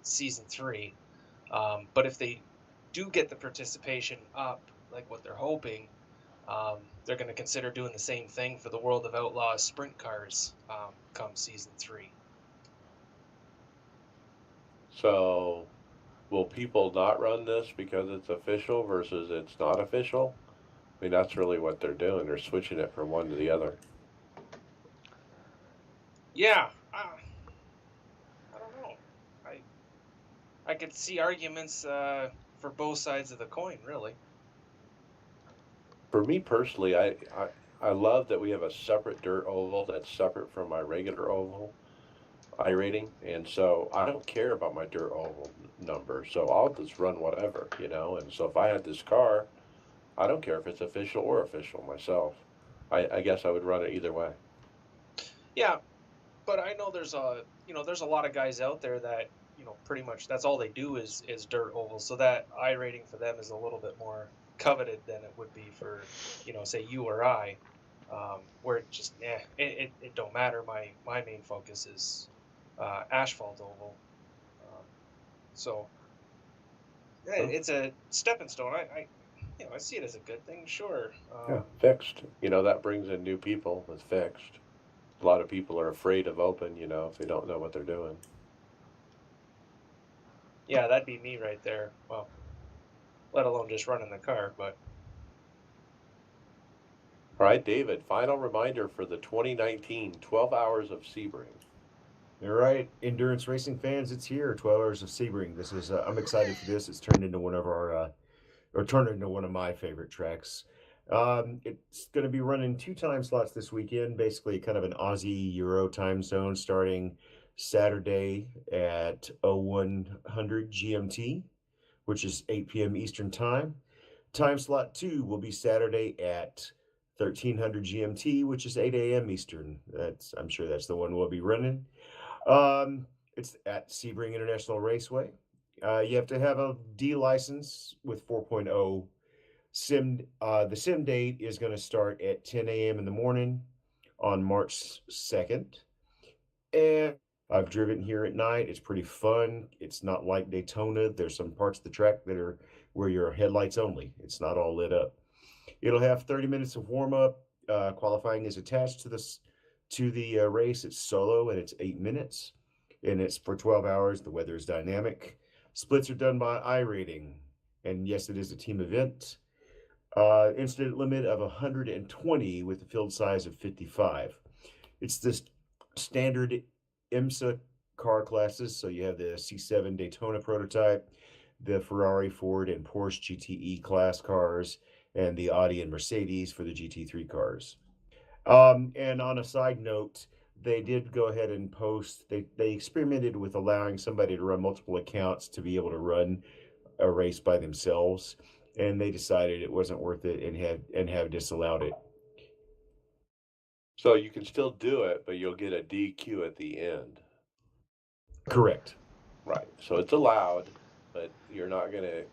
[SPEAKER 8] season 3. But if they do get the participation up, like what they're hoping, they're going to consider doing the same thing for the World of Outlaws sprint cars come season 3.
[SPEAKER 1] So, will people not run this because it's official versus it's not official? I mean, that's really what they're doing. They're switching it from one to the other.
[SPEAKER 8] Yeah, I don't know. I could see arguments for both sides of the coin, really.
[SPEAKER 1] For me personally, I love that we have a separate dirt oval that's separate from my regular oval iRating, and so I don't care about my dirt oval number, so I'll just run whatever, and so if I had this car, I don't care if it's official or official myself. I guess I would run it either way.
[SPEAKER 8] Yeah, but I know there's a lot of guys out there that pretty much that's all they do is dirt ovals. So that I rating for them is a little bit more coveted than it would be for say you or I, where it just it don't matter. My main focus is asphalt oval. So yeah,
[SPEAKER 1] Well,
[SPEAKER 8] it's a stepping stone. I see it as a good thing. Sure.
[SPEAKER 1] yeah, fixed. That brings in new people with fixed. A lot of people are afraid of open, if they don't know what they're doing.
[SPEAKER 8] Yeah, that'd be me right there. Well, let alone just running the car, but.
[SPEAKER 1] All right, David, final reminder for the 2019 12 Hours of Sebring.
[SPEAKER 3] All right, endurance racing fans, it's here. 12 Hours of Sebring. This is I'm excited for this. It's turned into one of our or turned into one of my favorite tracks. It's going to be running 2 time slots this weekend, basically kind of an Aussie Euro time zone, starting Saturday at 0100 GMT, which is 8 p.m. Eastern Time. Time slot 2 will be Saturday at 1300 GMT, which is 8 a.m. Eastern. I'm sure that's the one we'll be running. It's at Sebring International Raceway. You have to have a D license with 4.0 sim. The sim date is going to start at 10 a.m. in the morning on March 2nd. And I've driven here at night. It's pretty fun. It's not like Daytona. There's some parts of the track that are where your headlights only. It's not all lit up. It'll have 30 minutes of warm up. Qualifying is attached to the race. It's solo and it's 8 minutes, and it's for 12 hours. The weather is dynamic. Splits are done by iRating, and yes, it is a team event. Incident limit of 120 with a field size of 55. It's this standard IMSA car classes. So you have the C7 Daytona prototype, the Ferrari, Ford, and Porsche GTE class cars, and the Audi and Mercedes for the GT3 cars. And on a side note, they did go ahead and post. They experimented with allowing somebody to run multiple accounts to be able to run a race by themselves, and they decided it wasn't worth it and have disallowed it.
[SPEAKER 1] So you can still do it, but you'll get a DQ at the end.
[SPEAKER 3] Correct.
[SPEAKER 1] Right. So it's allowed, but you're not going to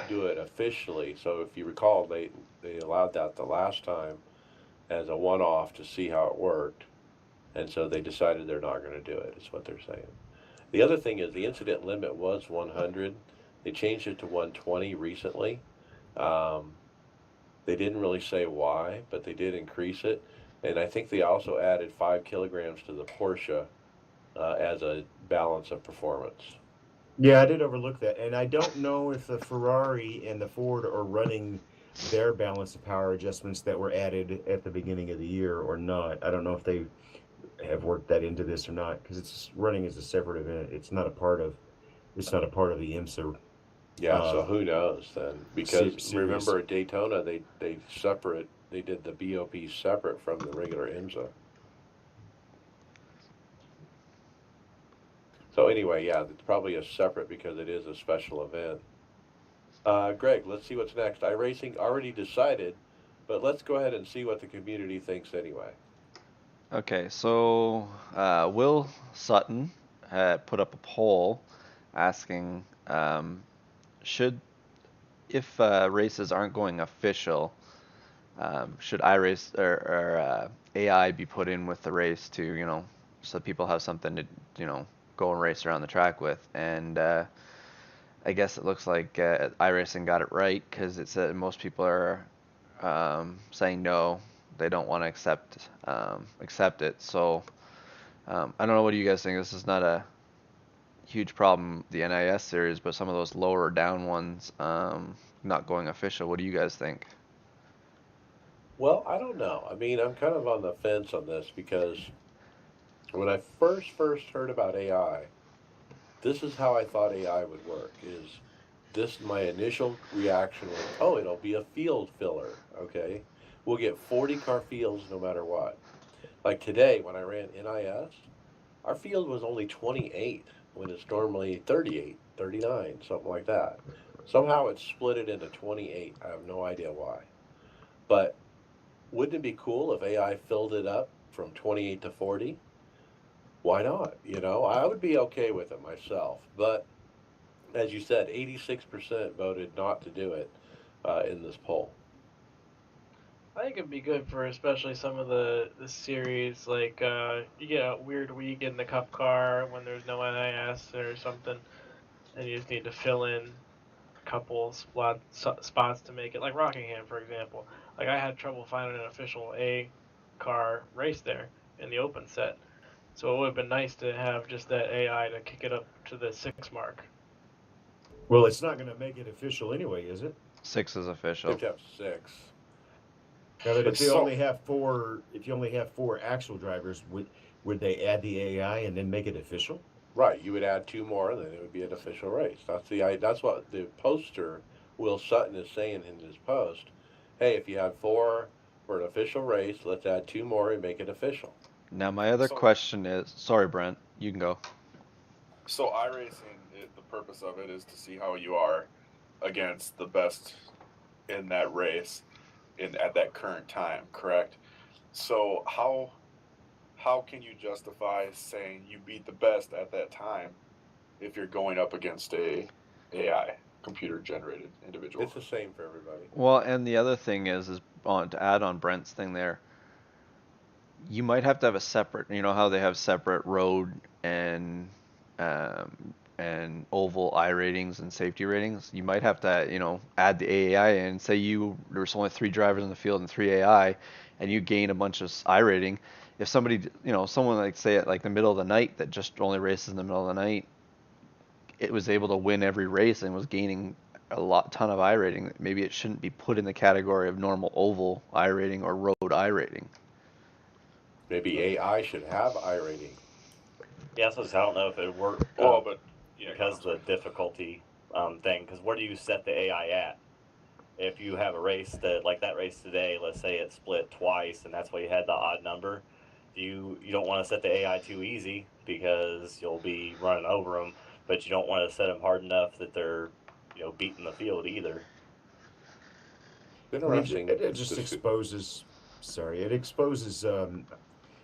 [SPEAKER 1] do it officially. So if you recall, they allowed that the last time as a one-off to see how it worked, and so they decided they're not going to do it. Is what they're saying. The other thing is the incident limit was 100. They changed it to 120 recently. They didn't really say why, but they did increase it, and I think they also added 5 kilograms to the Porsche as a balance of performance.
[SPEAKER 3] Yeah, I did overlook that, and I don't know if the Ferrari and the Ford are running their balance of power adjustments that were added at the beginning of the year or not. I don't know if they have worked that into this or not, because it's running as a separate event. It's not a part of the IMSA.
[SPEAKER 1] Yeah, so who knows then? Because
[SPEAKER 3] series.
[SPEAKER 1] remember at Daytona they did the BOP separate from the regular IMSA. So anyway, yeah, it's probably a separate because it is a special event. Greg, let's see what's next. iRacing already decided, but let's go ahead and see what the community thinks anyway.
[SPEAKER 4] Okay, so Will Sutton had put up a poll asking, if races aren't going official, should iRace or AI be put in with the race to, so people have something to, go and race around the track with? And I guess it looks like iRacing got it right, because it said most people are saying no, they don't want to accept it. So I don't know, what do you guys think? This is not a huge problem, the NIS series, but some of those lower down ones not going official. What do you guys think?
[SPEAKER 1] Well, I don't know. I mean, I'm kind of on the fence on this because when I first heard about AI, this is how I thought AI would work. My initial reaction was, oh, it'll be a field filler. Okay, we'll get 40 car fields no matter what. Like today when I ran NIS, our field was only 28 when it's normally 38, 39, something like that. Somehow it split it into 28. I have no idea why. But wouldn't it be cool if AI filled it up from 28 to 40? Why not? I would be okay with it myself. But as you said, 86% voted not to do it in this poll.
[SPEAKER 2] I think it'd be good for especially some of the series, like you get a weird week in the Cup car when there's no NIS or something, and you just need to fill in a couple spots to make it. Like Rockingham, for example. Like I had trouble finding an official A car race there in the open set, so it would have been nice to have just that AI to kick it up to the 6 mark.
[SPEAKER 3] Well, it's not going to make it official anyway, is it?
[SPEAKER 4] 6 is
[SPEAKER 1] You
[SPEAKER 4] official.
[SPEAKER 1] have to have 6.
[SPEAKER 3] Yeah, but if
[SPEAKER 7] It's
[SPEAKER 3] they
[SPEAKER 7] so-
[SPEAKER 3] only have four, if you only have 4 actual drivers, would they add the AI and then make it official?
[SPEAKER 1] Right, you would add 2 more, and then it would be an official race. That's what the poster Will Sutton is saying in his post. Hey, if you have 4 for an official race, let's add 2 more and make it official.
[SPEAKER 4] Now my other
[SPEAKER 7] So-
[SPEAKER 4] question is, sorry, Brent, you can go.
[SPEAKER 7] So iRacing, the purpose of it is to see how you are against the best in that race at that current time, correct? So how can you justify saying you beat the best at that time if you're going up against a AI, computer generated individual?
[SPEAKER 1] It's the same for everybody.
[SPEAKER 4] Well, and the other thing is to add on Brent's thing there, you might have to have a separate, you know how they have separate road and oval I ratings and safety ratings. You might have to, add the AI in. Say there's only 3 drivers in the field and 3 AI, and you gain a bunch of I rating. If somebody, someone like say at like the middle of the night that just only races in the middle of the night, it was able to win every race and was gaining a ton of I rating. Maybe it shouldn't be put in the category of normal oval I rating or road I rating.
[SPEAKER 1] Maybe AI should have I rating.
[SPEAKER 6] Yeah, so I don't know if it worked
[SPEAKER 7] Well, but yeah,
[SPEAKER 6] because
[SPEAKER 7] I'm sorry.
[SPEAKER 6] the difficulty thing. Because where do you set the AI at? If you have a race like that race today, let's say it split twice, and that's why you had the odd number. You don't want to set the AI too easy because you'll be running over them, but you don't want to set them hard enough that they're beating the field either.
[SPEAKER 3] I mean,
[SPEAKER 1] Interesting.
[SPEAKER 3] it just exposes. Sorry, it exposes.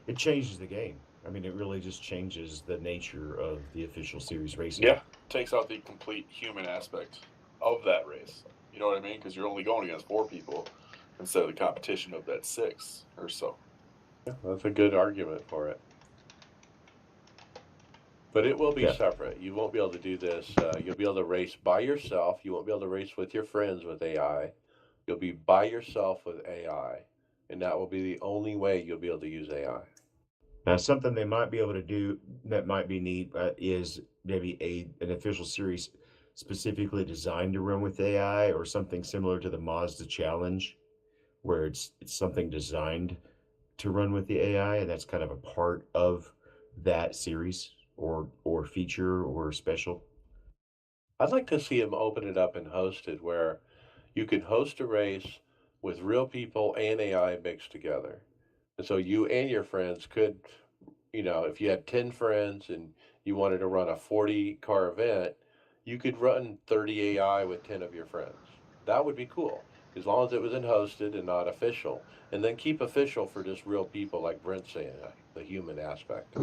[SPEAKER 3] It changes the game. I mean, it really just changes the nature of the official series racing.
[SPEAKER 7] Yeah, takes out the complete human aspect of that race. You know what I mean? Because you're only going against 4 people instead of the competition of that 6 or so.
[SPEAKER 1] Yeah, that's a good argument for it. But it will be
[SPEAKER 3] Yeah.
[SPEAKER 1] separate. You won't be able to do this. You'll be able to race by yourself. You won't be able to race with your friends with AI. You'll be by yourself with AI. And that will be the only way you'll be able to use AI.
[SPEAKER 3] Now, something they might be able to do that might be neat is maybe an official series specifically designed to run with AI, or something similar to the Mazda Challenge, where it's something designed to run with the AI, and that's kind of a part of that series or feature or special.
[SPEAKER 1] I'd like to see them open it up and host it where you could host a race with real people and AI mixed together. And so you and your friends could, if you had 10 friends and you wanted to run a 40 car event, you could run 30 AI with 10 of your friends. That would be cool, as long as it was hosted and not official. And then keep official for just real people, like Brent's saying, the human aspect.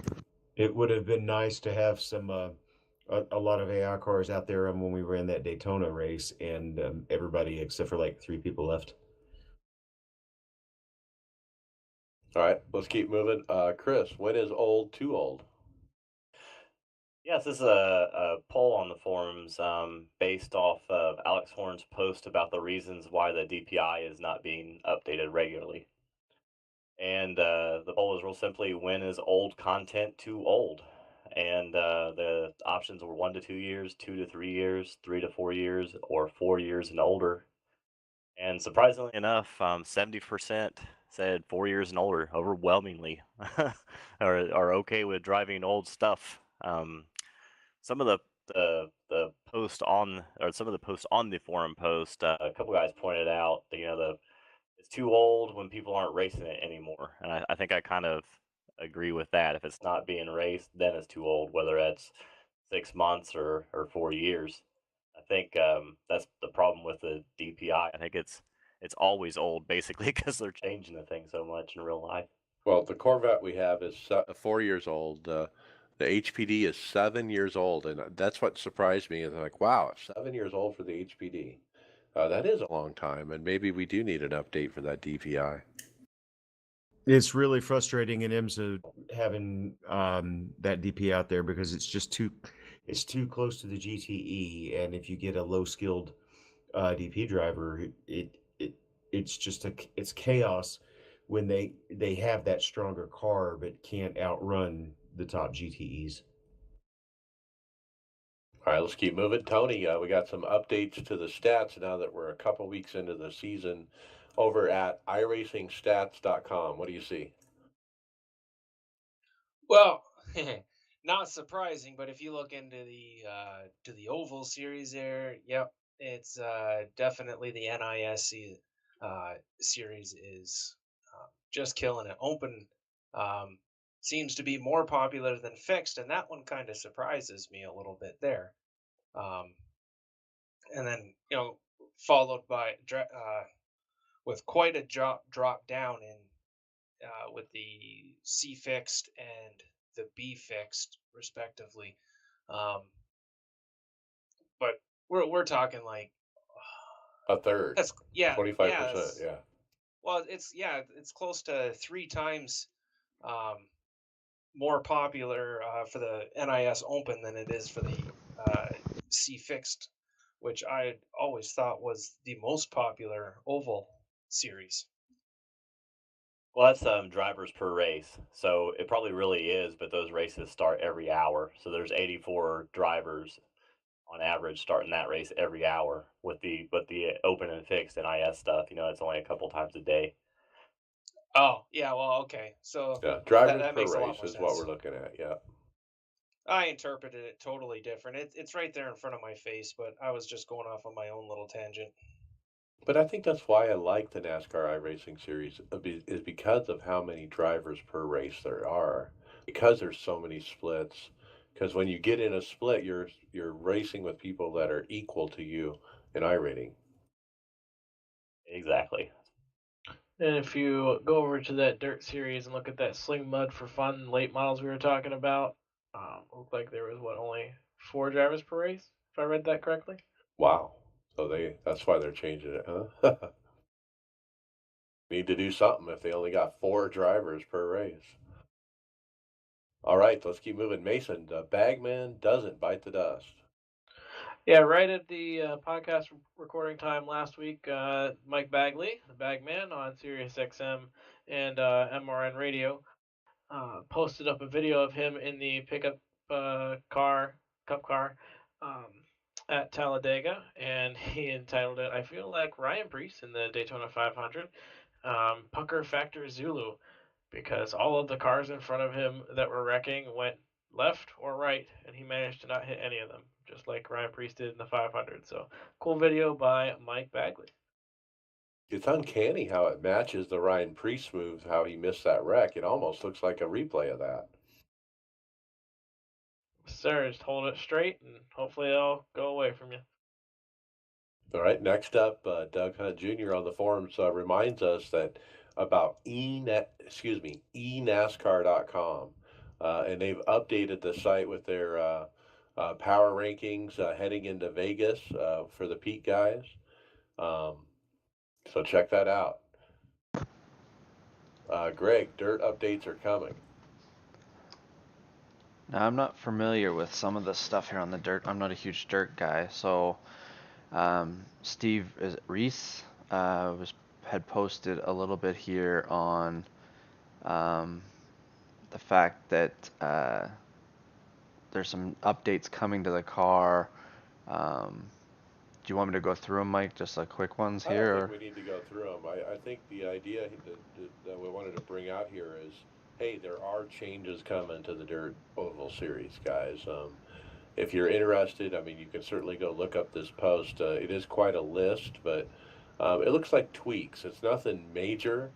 [SPEAKER 3] It would have been nice to have some a lot of AI cars out there when we ran that Daytona race, and everybody except for like 3 people left.
[SPEAKER 1] All right, let's keep moving. Chris, when is old too old?
[SPEAKER 6] Yes, this is a poll on the forums based off of Alex Horn's post about the reasons why the DPI is not being updated regularly. And the poll is real simply, when is old content too old? And the options were 1 to 2 years, 2 to 3 years, 3 to 4 years, or 4 years and older. And surprisingly enough, 70% said 4 years and older, overwhelmingly, are okay with driving old stuff. Some of the post on, or some of the posts on the forum post, a couple guys pointed out that it's too old when people aren't racing it anymore, and I think I kind of agree with that. If it's not being raced, then it's too old, whether that's 6 months or 4 years. I think that's the problem with the DPI. I think it's it's always old basically because they're changing the thing so much in real life.
[SPEAKER 1] Well, the Corvette we have is 4 years old. The HPD is 7 years old, and that's what surprised me. Is like, wow, 7 years old for the HPD. That is a long time, and maybe we do need an update for that DPI.
[SPEAKER 3] It's really frustrating in IMSA having that DP out there because it's too close to the GTE, and if you get a low skilled DP driver, it's chaos when they have that stronger car but can't outrun the top GTEs.
[SPEAKER 1] All right, let's keep moving. Tony, we got some updates to the stats now that we're a couple weeks into the season over at iRacingStats.com. What do you see?
[SPEAKER 8] Well, not surprising, but if you look into the to the oval series there, yep, it's definitely the NIS series is just killing it. Open um, seems to be more popular than fixed, and that one kind of surprises me a little bit there. Um, and then followed by with quite a drop down in with the C fixed and the B fixed, respectively. Um, but we're talking like
[SPEAKER 1] A third,
[SPEAKER 8] that's yeah
[SPEAKER 1] 25%.
[SPEAKER 8] that's
[SPEAKER 1] Yeah.
[SPEAKER 8] well it's close to 3 times more popular for the NIS Open than it is for the C fixed, which I always thought was the most popular oval series.
[SPEAKER 6] Well, that's drivers per race, so it probably really is. But those races start every hour, so there's 84 drivers on average starting that race every hour. With the open and fixed NIS stuff, it's only a couple times a day.
[SPEAKER 8] Oh yeah, well okay, so
[SPEAKER 1] Yeah.
[SPEAKER 8] that
[SPEAKER 1] Drivers
[SPEAKER 8] that
[SPEAKER 1] per
[SPEAKER 8] makes a lot
[SPEAKER 1] race
[SPEAKER 8] more
[SPEAKER 1] is what
[SPEAKER 8] sense.
[SPEAKER 1] we're looking at. Yeah.
[SPEAKER 8] I interpreted it totally different. It's right there in front of my face, but I was just going off on my own little tangent.
[SPEAKER 1] But I think that's why I like the NASCAR iRacing series is because of how many drivers per race there are, because there's so many splits. Because when you get in a split, you're racing with people that are equal to you in iRating.
[SPEAKER 6] Exactly.
[SPEAKER 2] And if you go over to that dirt series and look at that sling mud for fun late models we were talking about, looked like there was only 4 drivers per race, if I read that correctly.
[SPEAKER 1] Wow. So that's why they're changing it, huh? Need to do something if they only got 4 drivers per race. All right, let's keep moving. Mason, the bagman doesn't bite the dust.
[SPEAKER 2] Yeah, right at the podcast recording time last week, Mike Bagley, the Bagman on Sirius XM and MRN Radio, posted up a video of him in the pickup cup car, um, at Talladega, and he entitled it, "I feel like Ryan Preece in the Daytona 500, Pucker Factor Zulu," because all of the cars in front of him that were wrecking went left or right, and he managed to not hit any of them, just like Ryan Preece did in the 500. So, cool video by Mike Bagley.
[SPEAKER 1] It's uncanny how it matches the Ryan Preece move, how he missed that wreck. It almost looks like a replay of that.
[SPEAKER 2] Sir, just hold it straight, and hopefully it'll go away from you.
[SPEAKER 1] All right, next up, Doug Hunt Jr. on the forums reminds us that about eNASCAR.com, and they've updated the site with their power rankings heading into Vegas for the Pete guys. So check that out. Greg, dirt updates are coming.
[SPEAKER 4] Now, I'm not familiar with some of the stuff here on the dirt. I'm not a huge dirt guy, so Steve Reese had posted a little bit here on the fact that there's some updates coming to the car. Do you want me to go through them, Mike? Just like quick ones
[SPEAKER 1] I don't
[SPEAKER 4] here?
[SPEAKER 1] think we need to go through them. I think the idea that we wanted to bring out here is, hey, there are changes coming to the Dirt Oval Series, guys. If you're interested, I mean, you can certainly go look up this post. It is quite a list, but it looks like tweaks. It's nothing major.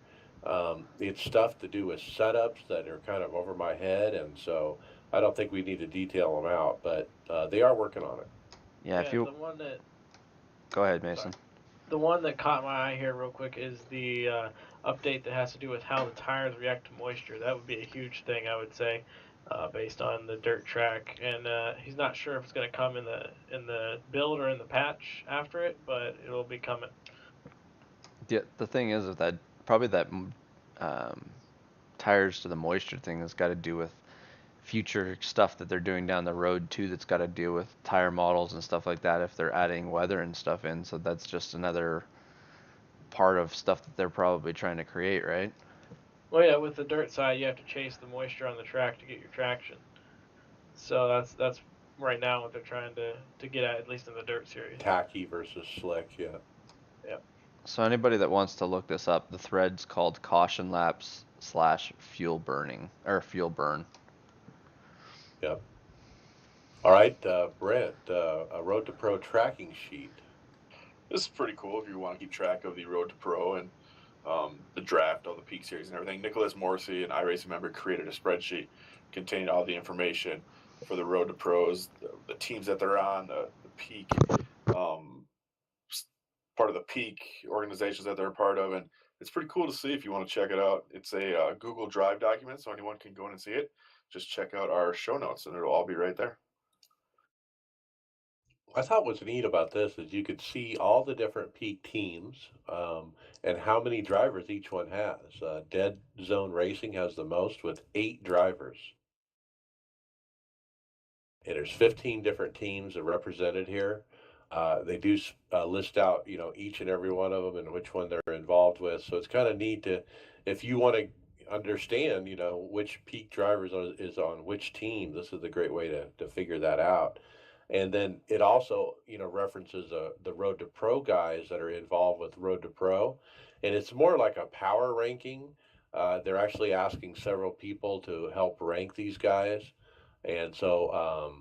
[SPEAKER 1] It's stuff to do with setups that are kind of over my head, and so I don't think we need to detail them out, but they are working on it.
[SPEAKER 4] Yeah, if you
[SPEAKER 2] the one that
[SPEAKER 4] go ahead, Mason.
[SPEAKER 2] Sorry. The one that caught my eye here, real quick, is the update that has to do with how the tires react to moisture. That would be a huge thing, I would say, based on the dirt track. And he's not sure if it's going to come in the build or in the patch after it, but it'll be coming.
[SPEAKER 4] The thing is that probably that um, tires to the moisture thing has got to do with future stuff that they're doing down the road too. That's got to do with tire models and stuff like that. If they're adding weather and stuff in, so that's just another part of stuff that they're probably trying to create, right?
[SPEAKER 2] Well, yeah, with the dirt side, you have to chase the moisture on the track to get your traction. So that's right now what they're trying to get at least in the dirt series.
[SPEAKER 1] Tacky versus slick, yeah.
[SPEAKER 2] Yep.
[SPEAKER 4] So anybody that wants to look this up, the thread's called caution laps / fuel burning or fuel burn.
[SPEAKER 1] Yep. All right, Brent, a Road to Pro tracking sheet.
[SPEAKER 7] This is pretty cool if you want to keep track of the Road to Pro and the draft, all the peak series and everything. Nicholas Morrissey, an iRacing member, created a spreadsheet containing all the information for the Road to Pros, the teams that they're on, the peak, um, part of the peak organizations that they're a part of. And it's pretty cool to see if you want to check it out. It's a Google Drive document, so anyone can go in and see it. Just check out our show notes and it'll all be right there.
[SPEAKER 1] I thought what's neat about this is you could see all the different peak teams and how many drivers each one has. Dead Zone Racing has the most with 8 drivers. And there's 15 different teams that are represented here. They do list out, each and every one of them and which one they're involved with. So it's kind of neat to, if you want to understand, which peak drivers is on which team. This is a great way to figure that out. And then it also, references the Road to Pro guys that are involved with Road to Pro, and it's more like a power ranking. They're actually asking several people to help rank these guys, and so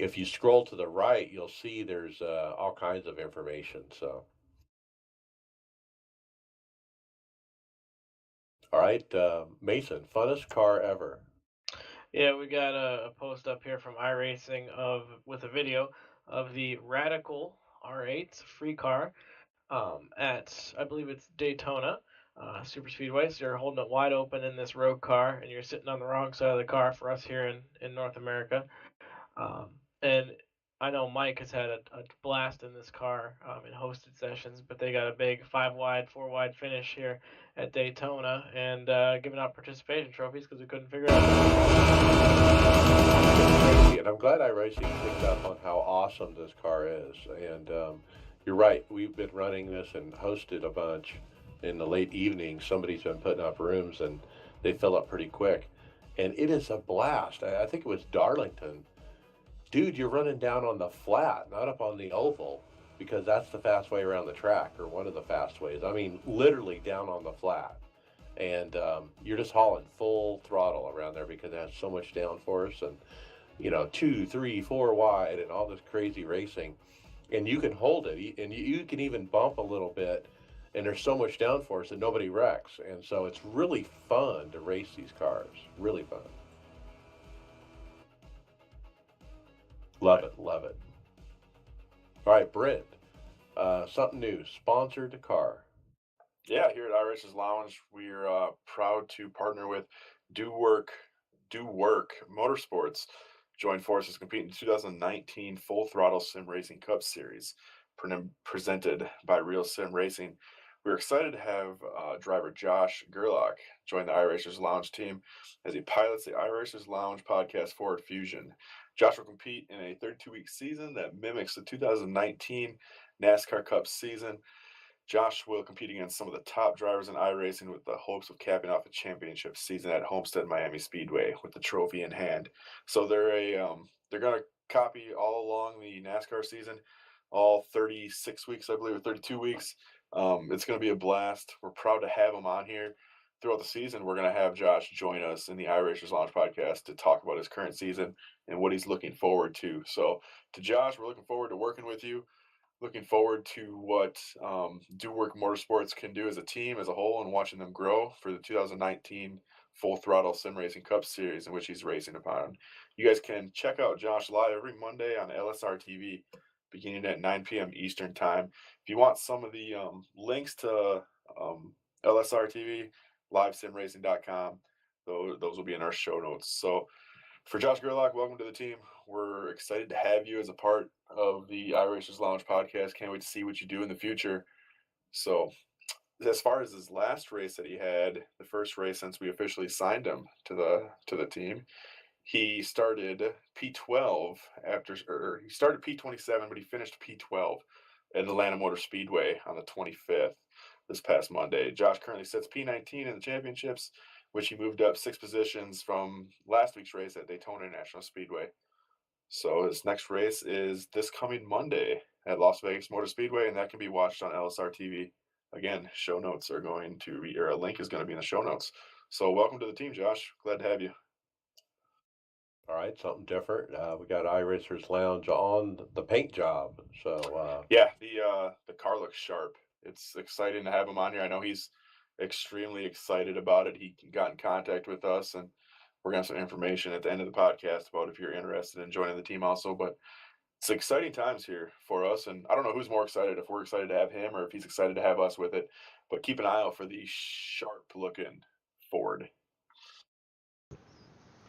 [SPEAKER 1] if you scroll to the right, you'll see there's all kinds of information. So, all right, Mason, funnest car ever.
[SPEAKER 2] Yeah, we got a post up here from iRacing with a video of the Radical R8 free car at, I believe it's Daytona Super Speedway. So you're holding it wide open in this road car, and you're sitting on the wrong side of the car for us here in North America. Um, and I know Mike has had a blast in this car in hosted sessions, but they got a big 5 wide, 4 wide finish here at Daytona and giving out participation trophies because we couldn't figure it out.
[SPEAKER 1] Crazy, and I'm glad iRacing picked up on how awesome this car is. And you're right, we've been running this and hosted a bunch in the late evening. Somebody's been putting up rooms, and they fill up pretty quick. And it is a blast. I think it was Darlington. Dude, you're running down on the flat, not up on the oval, because that's the fast way around the track, or one of the fast ways. I mean, literally down on the flat. And you're just hauling full throttle around there because it has so much downforce and, 2, 3, 4 wide and all this crazy racing. And you can hold it, and you can even bump a little bit. And there's so much downforce that nobody wrecks. And so it's really fun to race these cars. Really fun. Love it, love it. All right, Brent, something new, sponsored car.
[SPEAKER 7] Yeah, here at iRacers Lounge, we're proud to partner with Do Work Motorsports. Join forces compete in the 2019 Full Throttle Sim Racing Cup Series, presented by Real Sim Racing. We're excited to have driver Josh Gerlach join the iRacers Lounge team as he pilots the iRacers Lounge podcast Forward Fusion. Josh will compete in a 32-week season that mimics the 2019 NASCAR Cup season. Josh will compete against some of the top drivers in iRacing with the hopes of capping off a championship season at Homestead Miami Speedway with the trophy in hand. So they're going to copy all along the NASCAR season, all 36 weeks, I believe, or 32 weeks. It's going to be a blast. We're proud to have him on here throughout the season. We're going to have Josh join us in the iRacers Launch podcast to talk about his current season and what he's looking forward to. So, to Josh, we're looking forward to working with you. Looking forward to what Do Work Motorsports can do as a team, as a whole, and watching them grow for the 2019 Full Throttle Sim Racing Cup Series in which he's racing upon. You guys can check out Josh live every Monday on LSR TV. beginning at 9 p.m. Eastern time. If you want some of the links to LSR TV, livesimracing.com, those will be in our show notes. So for Josh Gerlach, welcome to the team. We're excited to have you as a part of the iRacers Lounge podcast. Can't wait to see what you do in the future. So as far as his last race that he had, the first race since we officially signed him to the team, he started P12 or he started P27, but he finished P12 at Atlanta Motor Speedway on the 25th this past Monday. Josh currently sits P19 in the championships, which he moved up 6 positions from last week's race at Daytona International Speedway. So his next race is this coming Monday at Las Vegas Motor Speedway, and that can be watched on LSR TV. Again, show notes are going to be, or a link is going to be in the show notes. So welcome to the team, Josh. Glad to have you.
[SPEAKER 1] All right, something different. We got iRacers Lounge on the paint job. So
[SPEAKER 7] yeah, the car looks sharp. It's exciting to have him on here. I know he's extremely excited about it. He got in contact with us, and we're gonna have some information at the end of the podcast about if you're interested in joining the team also. But it's exciting times here for us, and I don't know who's more excited, if we're excited to have him or if he's excited to have us with it. But keep an eye out for the sharp-looking Ford.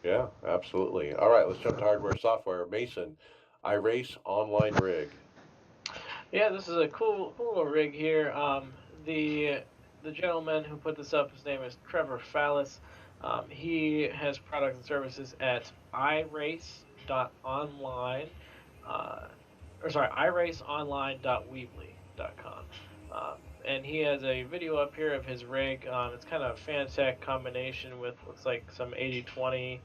[SPEAKER 1] yeah, absolutely. All right, let's jump to hardware software. Mason, iRace online rig.
[SPEAKER 2] Yeah, this is a cool little rig here. The gentleman who put this up, his name is Trevor Fallis. He has products and services at iRace.online, iRaceonline.weebly.com. And he has a video up here of his rig. It's kind of a Fanatec combination with looks like some 80/20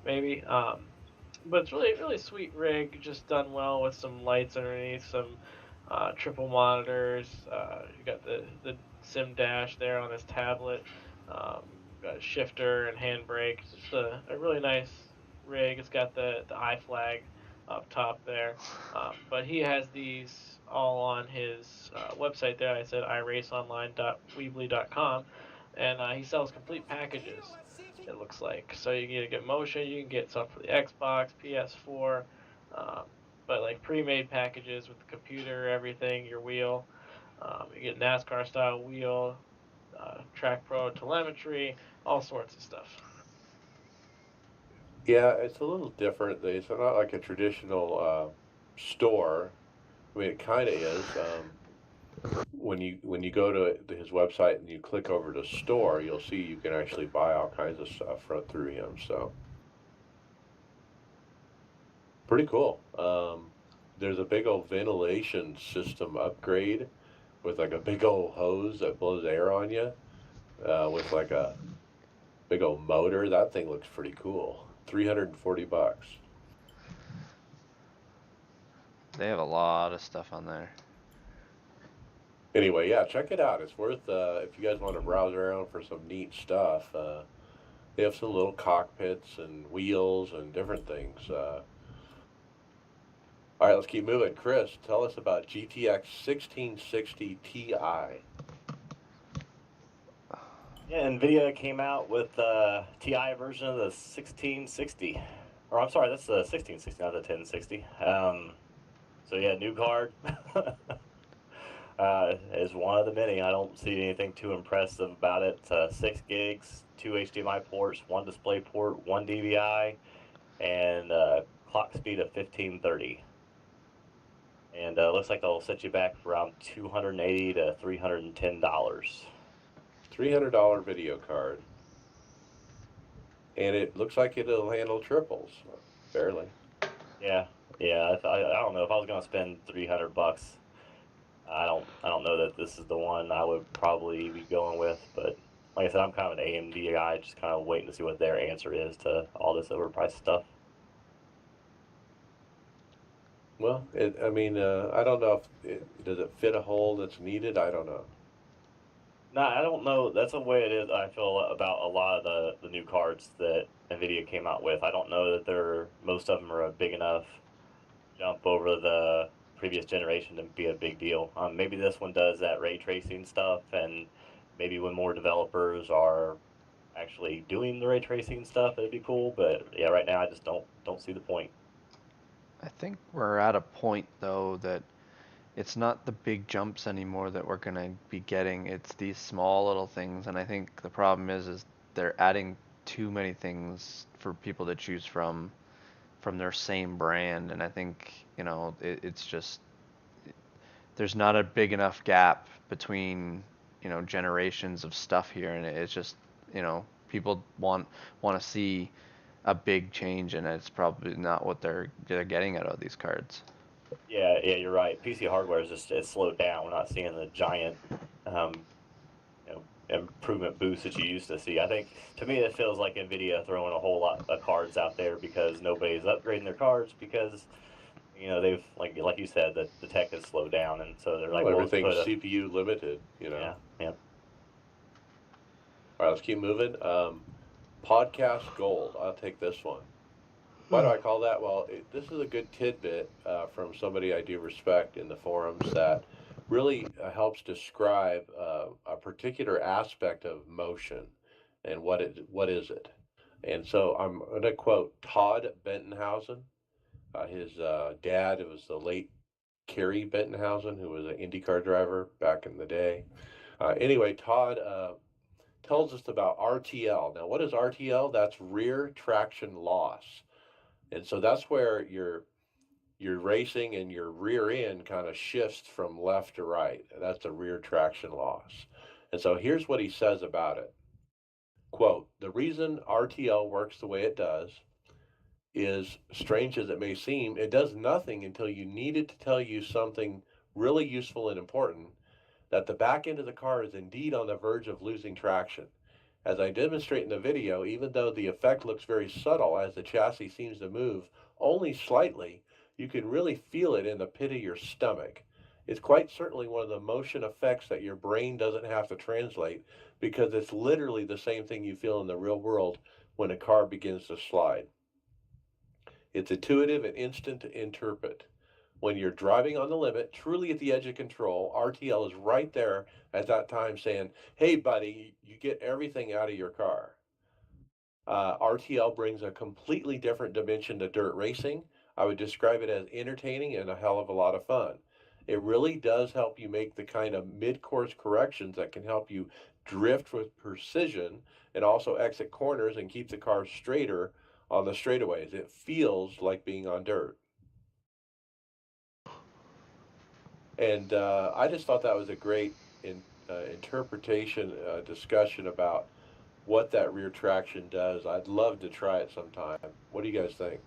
[SPEAKER 2] maybe. But it's really sweet rig, just done well with some lights underneath, some triple monitors. You got the sim dash there on his tablet. Got a shifter and handbrake. It's just a really nice rig. It's got the I flag up top there. But he has these all on his website there. I said iraceonline.weebly.com, and he sells complete packages. It looks like so you can get motion, you can get stuff for the Xbox, PS4. Um, but like pre-made packages with the computer, everything, your wheel. You get NASCAR style wheel, Track Pro telemetry, all sorts of stuff.
[SPEAKER 1] Yeah, it's a little different. It's not like a traditional store. I mean, it kind of is. When you go to his website and you click over to store, you'll see you can actually buy all kinds of stuff through him. So pretty cool. There's a big old ventilation system upgrade with like a big old hose that blows air on you, with like a big old motor. That thing looks pretty cool. $340.
[SPEAKER 4] They have a lot of stuff on there.
[SPEAKER 1] Anyway, yeah, check it out. It's worth if you guys want to browse around for some neat stuff. They have some little cockpits and wheels and different things. All right, let's keep moving. Chris, tell us about GTX 1660 Ti.
[SPEAKER 6] Yeah, NVIDIA came out with the TI version of the 1660. Or I'm sorry, that's the 1660, not the 1060. So yeah, new card. Is one of the many. I don't see anything too impressive about it. 6 gigs, 2 HDMI ports, 1 display port, 1 DVI, and clock speed of 1530. And looks like they'll set you back around $280 to $310.
[SPEAKER 1] $300 video card. And it looks like it'll handle triples, barely.
[SPEAKER 6] Yeah, I don't know if I was gonna spend $300. I don't know that this is the one I would probably be going with, but like I said, I'm kind of an AMD guy, just kind of waiting to see what their answer is to all this overpriced stuff.
[SPEAKER 1] Well, I mean, I don't know if does it fit a hole that's needed. I don't know.
[SPEAKER 6] No, I don't know. That's the way it is. I feel about a lot of the new cards that Nvidia came out with. I don't know that most of them are a big enough jump over the previous generation to be a big deal. Maybe this one does that ray tracing stuff, and maybe when more developers are actually doing the ray tracing stuff, it'd be cool. But yeah, right now I just don't see the point.
[SPEAKER 4] I think we're at a point though that it's not the big jumps anymore that we're gonna be getting. It's these small little things, and I think the problem is they're adding too many things for people to choose from their same brand, and I think it's just there's not a big enough gap between generations of stuff here, and it's just people want to see a big change, and it's probably not what they're getting out of these cards.
[SPEAKER 6] Yeah, yeah, you're right. PC hardware is just it's slowed down. We're not seeing the giant, improvement boost that you used to see. I think to me it feels like Nvidia throwing a whole lot of cards out there because nobody's upgrading their cards because they've like you said that the tech has slowed down, and so they're like,
[SPEAKER 1] Well,
[SPEAKER 6] well, let's
[SPEAKER 1] everything's
[SPEAKER 6] put a
[SPEAKER 1] CPU limited, you know.
[SPEAKER 6] yeah, yeah.
[SPEAKER 1] All right, let's keep moving. Podcast gold. I'll take this one. Why do I call that? Well, this is a good tidbit from somebody I do respect in the forums that really helps describe a particular aspect of motion and what is it. And so I'm going to quote Todd Bentonhausen. His dad was the late Kerry Bentonhausen, who was an IndyCar driver back in the day. Anyway, Todd tells us about RTL. Now, what is RTL? That's rear traction loss. And so that's where you're racing and your rear end kind of shifts from left to right. That's a rear traction loss. And so here's what he says about it. Quote, the reason RTL works the way it does is, strange as it may seem, it does nothing until you need it to tell you something really useful and important, that the back end of the car is indeed on the verge of losing traction. As I demonstrate in the video, even though the effect looks very subtle as the chassis seems to move only slightly, you can really feel it in the pit of your stomach. It's quite certainly one of the motion effects that your brain doesn't have to translate, because it's literally the same thing you feel in the real world when a car begins to slide. It's intuitive and instant to interpret. When you're driving on the limit, truly at the edge of control, RTL is right there at that time saying, hey, buddy, you get everything out of your car. RTL brings a completely different dimension to dirt racing. I would describe it as entertaining and a hell of a lot of fun. It really does help you make the kind of mid-course corrections that can help you drift with precision and also exit corners and keep the car straighter on the straightaways. It feels like being on dirt. And I just thought that was a great interpretation, discussion about what that rear traction does. I'd love to try it sometime. What do you guys think?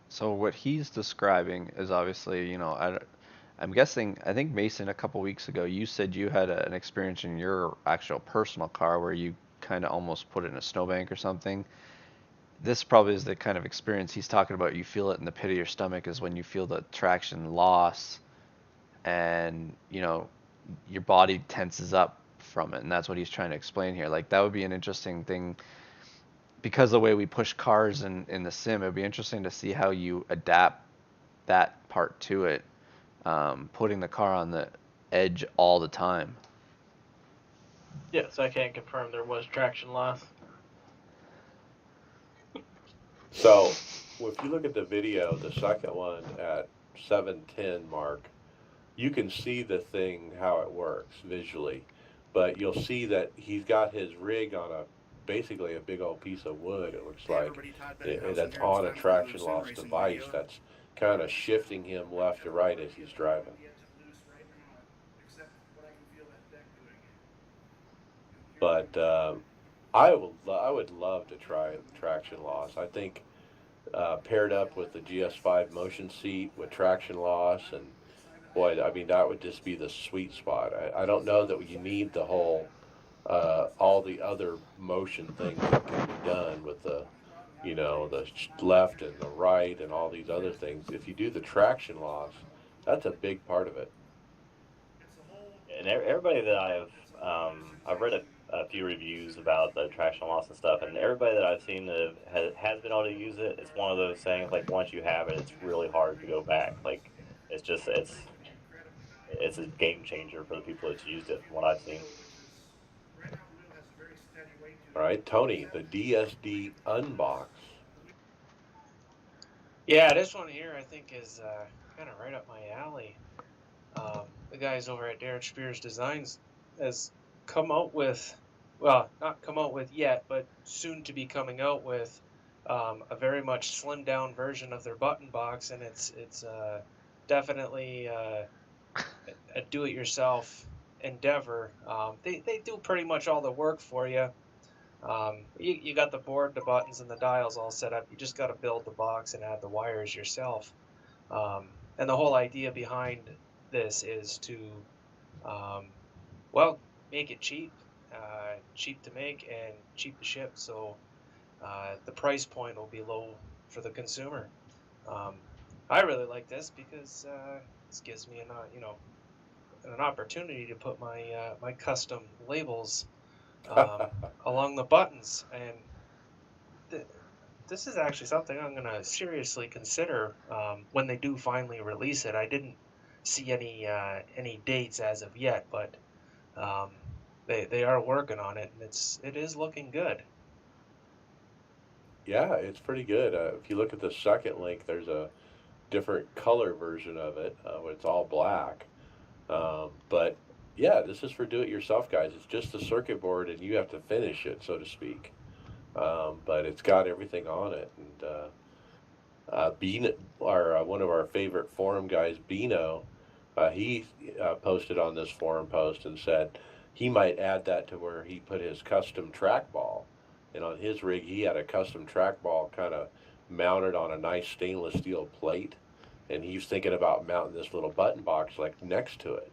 [SPEAKER 4] So what he's describing is obviously, I'm guessing, I think Mason, a couple weeks ago, you said you had an experience in your actual personal car where you kind of almost put it in a snowbank or something. This probably is the kind of experience he's talking about. You feel it in the pit of your stomach is when you feel the traction loss, and your body tenses up from it, and that's what he's trying to explain here. Like, that would be an interesting thing because the way we push cars in the sim. It would be interesting to see how you adapt that part to it, putting the car on the edge all the time.
[SPEAKER 2] Yes, I can confirm there was traction loss.
[SPEAKER 1] So, if you look at the video, the second one at 7:10 mark, you can see the thing how it works visually, but you'll see that he's got his rig on basically a big old piece of wood. It looks like that's on a traction loss device that's kind of shifting him left to right as he's driving. But I would love to try traction loss. I think paired up with the GS5 motion seat with traction loss, and boy, I mean that would just be the sweet spot. I don't know that you need the whole all the other motion things that can be done with the the left and the right and all these other things. If you do the traction loss, that's a big part of it.
[SPEAKER 6] And everybody that I've read a few reviews about the traction loss and stuff, and everybody that I've seen that has been able to use it, it's one of those things like once you have it, it's really hard to go back. Like it's a game changer for the people that's used it, from what I've seen.
[SPEAKER 1] All right, Tony, the DSD unbox.
[SPEAKER 8] Yeah, this one here I think is kind of right up my alley. The guys over at Derek Spears Designs has come out with, well, not come out with yet, but soon to be coming out with a very much slimmed down version of their button box, and it's definitely a do-it-yourself endeavor. They do pretty much all the work for you. You got the board, the buttons, and the dials all set up. You just got to build the box and add the wires yourself. And the whole idea behind this is to, um, well, make it cheap, cheap to make and cheap to ship. So the price point will be low for the consumer. Um, I really like this because this gives me an opportunity to put my custom labels along the buttons, and th- this is actually something I'm gonna seriously consider when they do finally release it. I didn't see any dates as of yet, but um, they are working on it, and it is looking good.
[SPEAKER 1] Yeah, it's pretty good. If you look at the second link, there's a different color version of it. It's all black. But yeah, this is for do-it-yourself guys. It's just the circuit board, and you have to finish it, so to speak. But it's got everything on it, and Bean, one of our favorite forum guys, Beano, he posted on this forum post and said he might add that to where he put his custom trackball. And on his rig, he had a custom trackball kind of mounted on a nice stainless steel plate. And he's thinking about mounting this little button box like next to it.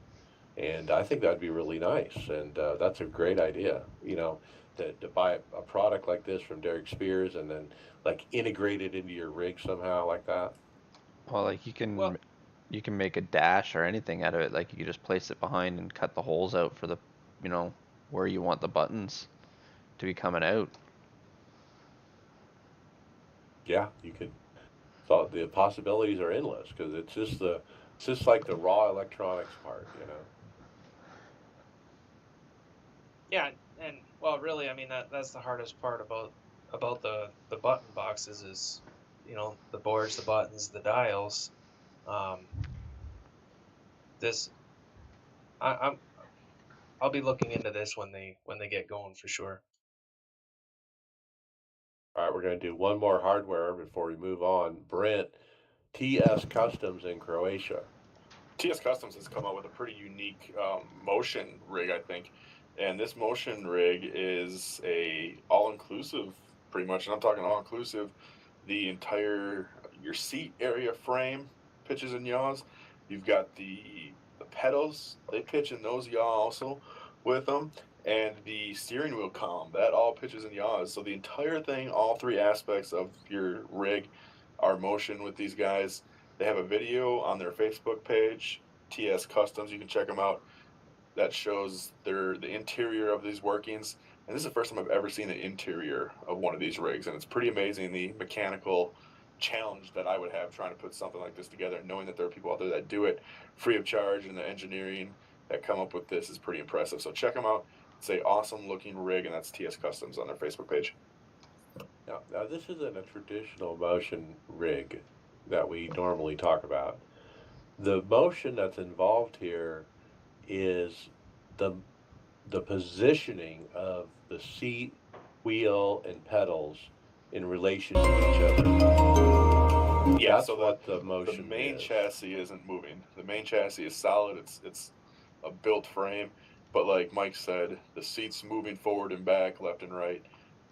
[SPEAKER 1] And I think that'd be really nice. And that's a great idea. To buy a product like this from Derek Spears and then like integrate it into your rig somehow like that.
[SPEAKER 4] Well, like
[SPEAKER 8] Well,
[SPEAKER 4] you can make a dash or anything out of it. Like you could just place it behind and cut the holes out for the, you know, where you want the buttons to be coming out.
[SPEAKER 1] Yeah, you could. So the possibilities are endless because it's just like the raw electronics part.
[SPEAKER 8] yeah, and well, really, I mean that's the hardest part about the button boxes is the boards, the buttons, the dials. Um, this I, I'm I'll be looking into this when they get going for sure.
[SPEAKER 1] All right, we're going to do one more hardware before we move on. Brent, TS Customs in Croatia.
[SPEAKER 7] TS Customs has come out with a pretty unique motion rig, I think. And this motion rig is a all-inclusive, pretty much. And I'm talking all-inclusive. The entire your seat area frame pitches and yaws. You've got the pedals. They pitch and those yaw also with them. And the steering wheel column that all pitches and yaws. So the entire thing, all three aspects of your rig, are motion with these guys. They have a video on their Facebook page, TS Customs. You can check them out. That shows the interior of these workings. And this is the first time I've ever seen the interior of one of these rigs, and it's pretty amazing the mechanical challenge that I would have trying to put something like this together, and knowing that there are people out there that do it free of charge, and the engineering that come up with this is pretty impressive. So check them out. It's a awesome looking rig, and that's TS Customs on their Facebook page.
[SPEAKER 1] Now this isn't a traditional motion rig that we normally talk about. The motion that's involved here is the the positioning of the seat, wheel, and pedals in relation to each other.
[SPEAKER 7] Yeah,
[SPEAKER 1] That's
[SPEAKER 7] so
[SPEAKER 1] what the
[SPEAKER 7] the
[SPEAKER 1] motion
[SPEAKER 7] main
[SPEAKER 1] is.
[SPEAKER 7] chassis isn't moving. The main chassis is solid. It's a built frame, but like Mike said, the seat's moving forward and back, left and right.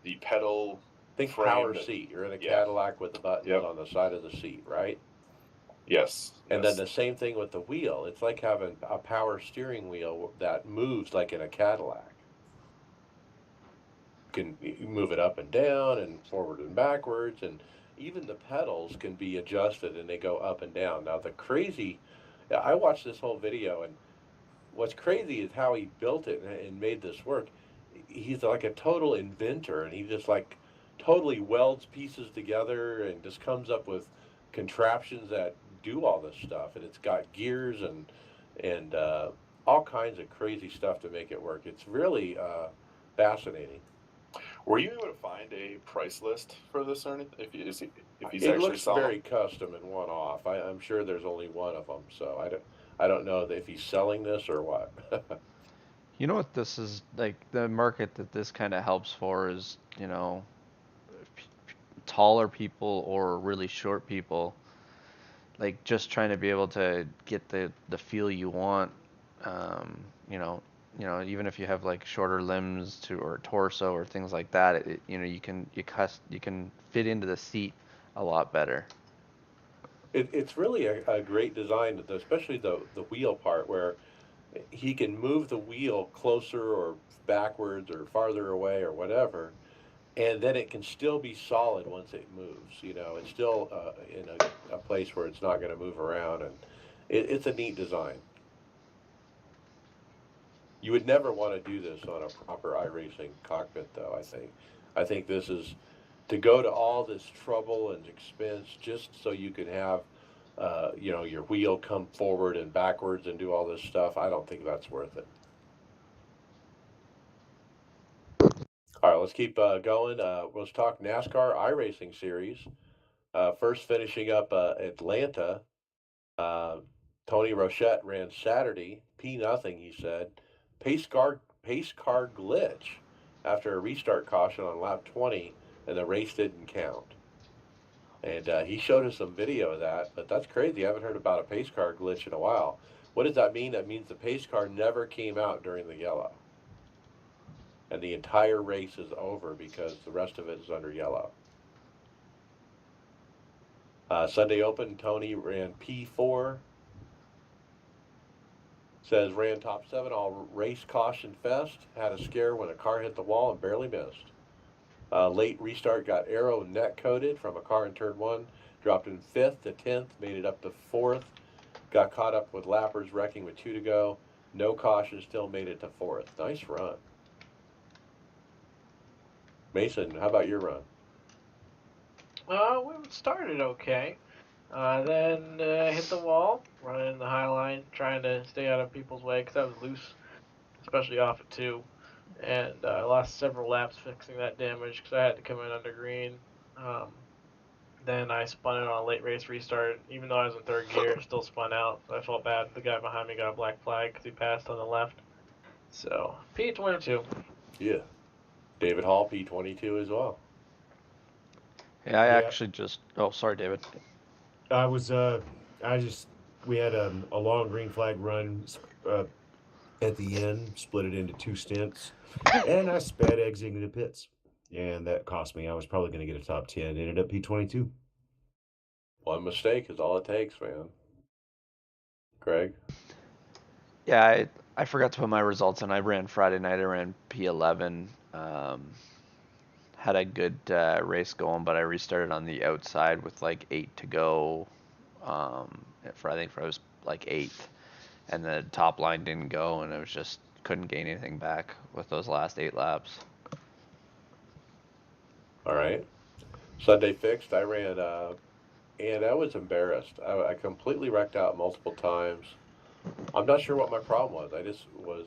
[SPEAKER 7] The pedal
[SPEAKER 1] Think
[SPEAKER 7] frame
[SPEAKER 1] power
[SPEAKER 7] that,
[SPEAKER 1] seat. You're in a
[SPEAKER 7] yeah,
[SPEAKER 1] Cadillac with the buttons
[SPEAKER 7] yep,
[SPEAKER 1] on the side of the seat, right?
[SPEAKER 7] yes,
[SPEAKER 1] And then
[SPEAKER 7] yes.
[SPEAKER 1] the same thing with the wheel. It's like having a power steering wheel that moves like in a Cadillac. You move it up and down and forward and backwards, and even the pedals can be adjusted and they go up and down. Now, I watched this whole video, and what's crazy is how he built it and made this work. He's like a total inventor, and he just like totally welds pieces together and just comes up with contraptions that do all this stuff. And it's got gears and all kinds of crazy stuff to make it work. It's really fascinating.
[SPEAKER 7] Were you able to find a price list for this or anything? If he's
[SPEAKER 1] It
[SPEAKER 7] actually
[SPEAKER 1] looks
[SPEAKER 7] selling
[SPEAKER 1] very
[SPEAKER 7] them?
[SPEAKER 1] custom and one off. I'm sure there's only one of them, so I don't know if he's selling this or what.
[SPEAKER 4] You know what this is like? The market that this kind of helps for is, taller people or really short people, like just trying to be able to get the feel you want. Um, you know, even if you have like shorter limbs to or torso or things like that, you can fit into the seat a lot better.
[SPEAKER 1] It's really a great design, especially the wheel part where he can move the wheel closer or backwards or farther away or whatever, and then it can still be solid once it moves. It's still in a place where it's not going to move around, and it's a neat design. You would never want to do this on a proper iRacing cockpit, though. I think this is to go to all this trouble and expense just so you could have, your wheel come forward and backwards and do all this stuff. I don't think that's worth it. All right, let's keep going. Let's talk NASCAR iRacing series. First, finishing up Atlanta. Uh, Tony Rochette ran Saturday, P nothing, he said. Pace car glitch after a restart caution on lap 20, and the race didn't count. And he showed us some video of that, but that's crazy. I haven't heard about a pace car glitch in a while. What does that mean? That means the pace car never came out during the yellow. And the entire race is over because the rest of it is under yellow. Sunday Open, Tony ran P4. Says ran top 7 all race caution fest. Had a scare when a car hit the wall and barely missed. Late restart got aero net coated from a car in turn 1. Dropped in 5th to 10th. Made it up to 4th. Got caught up with lappers wrecking with 2 to go. No caution, still made it to 4th. Nice run. Mason, how about your run?
[SPEAKER 2] We started okay. Then hit the wall, running the high line, trying to stay out of people's way because I was loose, especially off at 2. And I lost several laps fixing that damage because I had to come in under green. Um, then I spun it on a late race restart. Even though I was in third gear, still spun out. So I felt bad. The guy behind me got a black flag because he passed on the left. So, P22.
[SPEAKER 1] Yeah. David Hall, P22 as well.
[SPEAKER 4] Yeah, I
[SPEAKER 3] Yeah.
[SPEAKER 4] actually just. Oh, sorry, David.
[SPEAKER 3] We had a long green flag run at the end, split it into 2 stints, and I sped exiting the pits. And that cost me. I was probably going to get a top 10. Ended up P22.
[SPEAKER 1] One mistake is all it takes, man. Greg?
[SPEAKER 4] Yeah, I forgot to put my results in. I ran Friday night. I ran P11. Had a good race going, but I restarted on the outside with like 8 to go. I think I was like 8th, and the top line didn't go, and it was just couldn't gain anything back with those last 8 laps.
[SPEAKER 1] All right. Sunday fixed. I ran, and I was embarrassed. I completely wrecked out multiple times. I'm not sure what my problem was.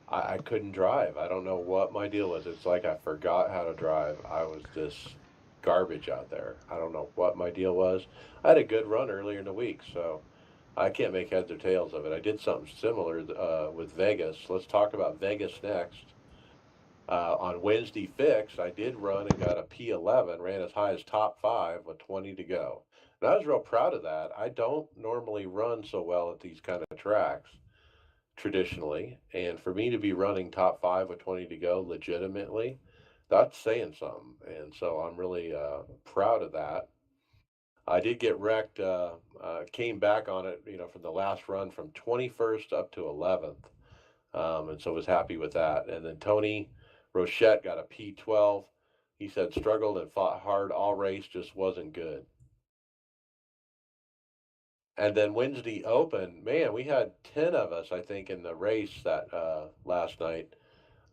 [SPEAKER 1] I couldn't drive. I don't know what my deal was. It's like I forgot how to drive. I was just garbage out there. I don't know what my deal was. I had a good run earlier in the week, so I can't make heads or tails of it. I did something similar with Vegas. Let's talk about Vegas next. On Wednesday fixed, I did run and got a P11, ran as high as top 5 with 20 to go. And I was real proud of that. I don't normally run so well at these kind of tracks traditionally. And for me to be running top 5 with 20 to go legitimately, that's saying something. And so I'm really proud of that. I did get wrecked, came back on it, from the last run from 21st up to 11th. And so was happy with that. And then Tony Rochette got a P12. He said struggled and fought hard all race, just wasn't good. And then Wednesday Open, man, we had 10 of us, I think, in the race that last night.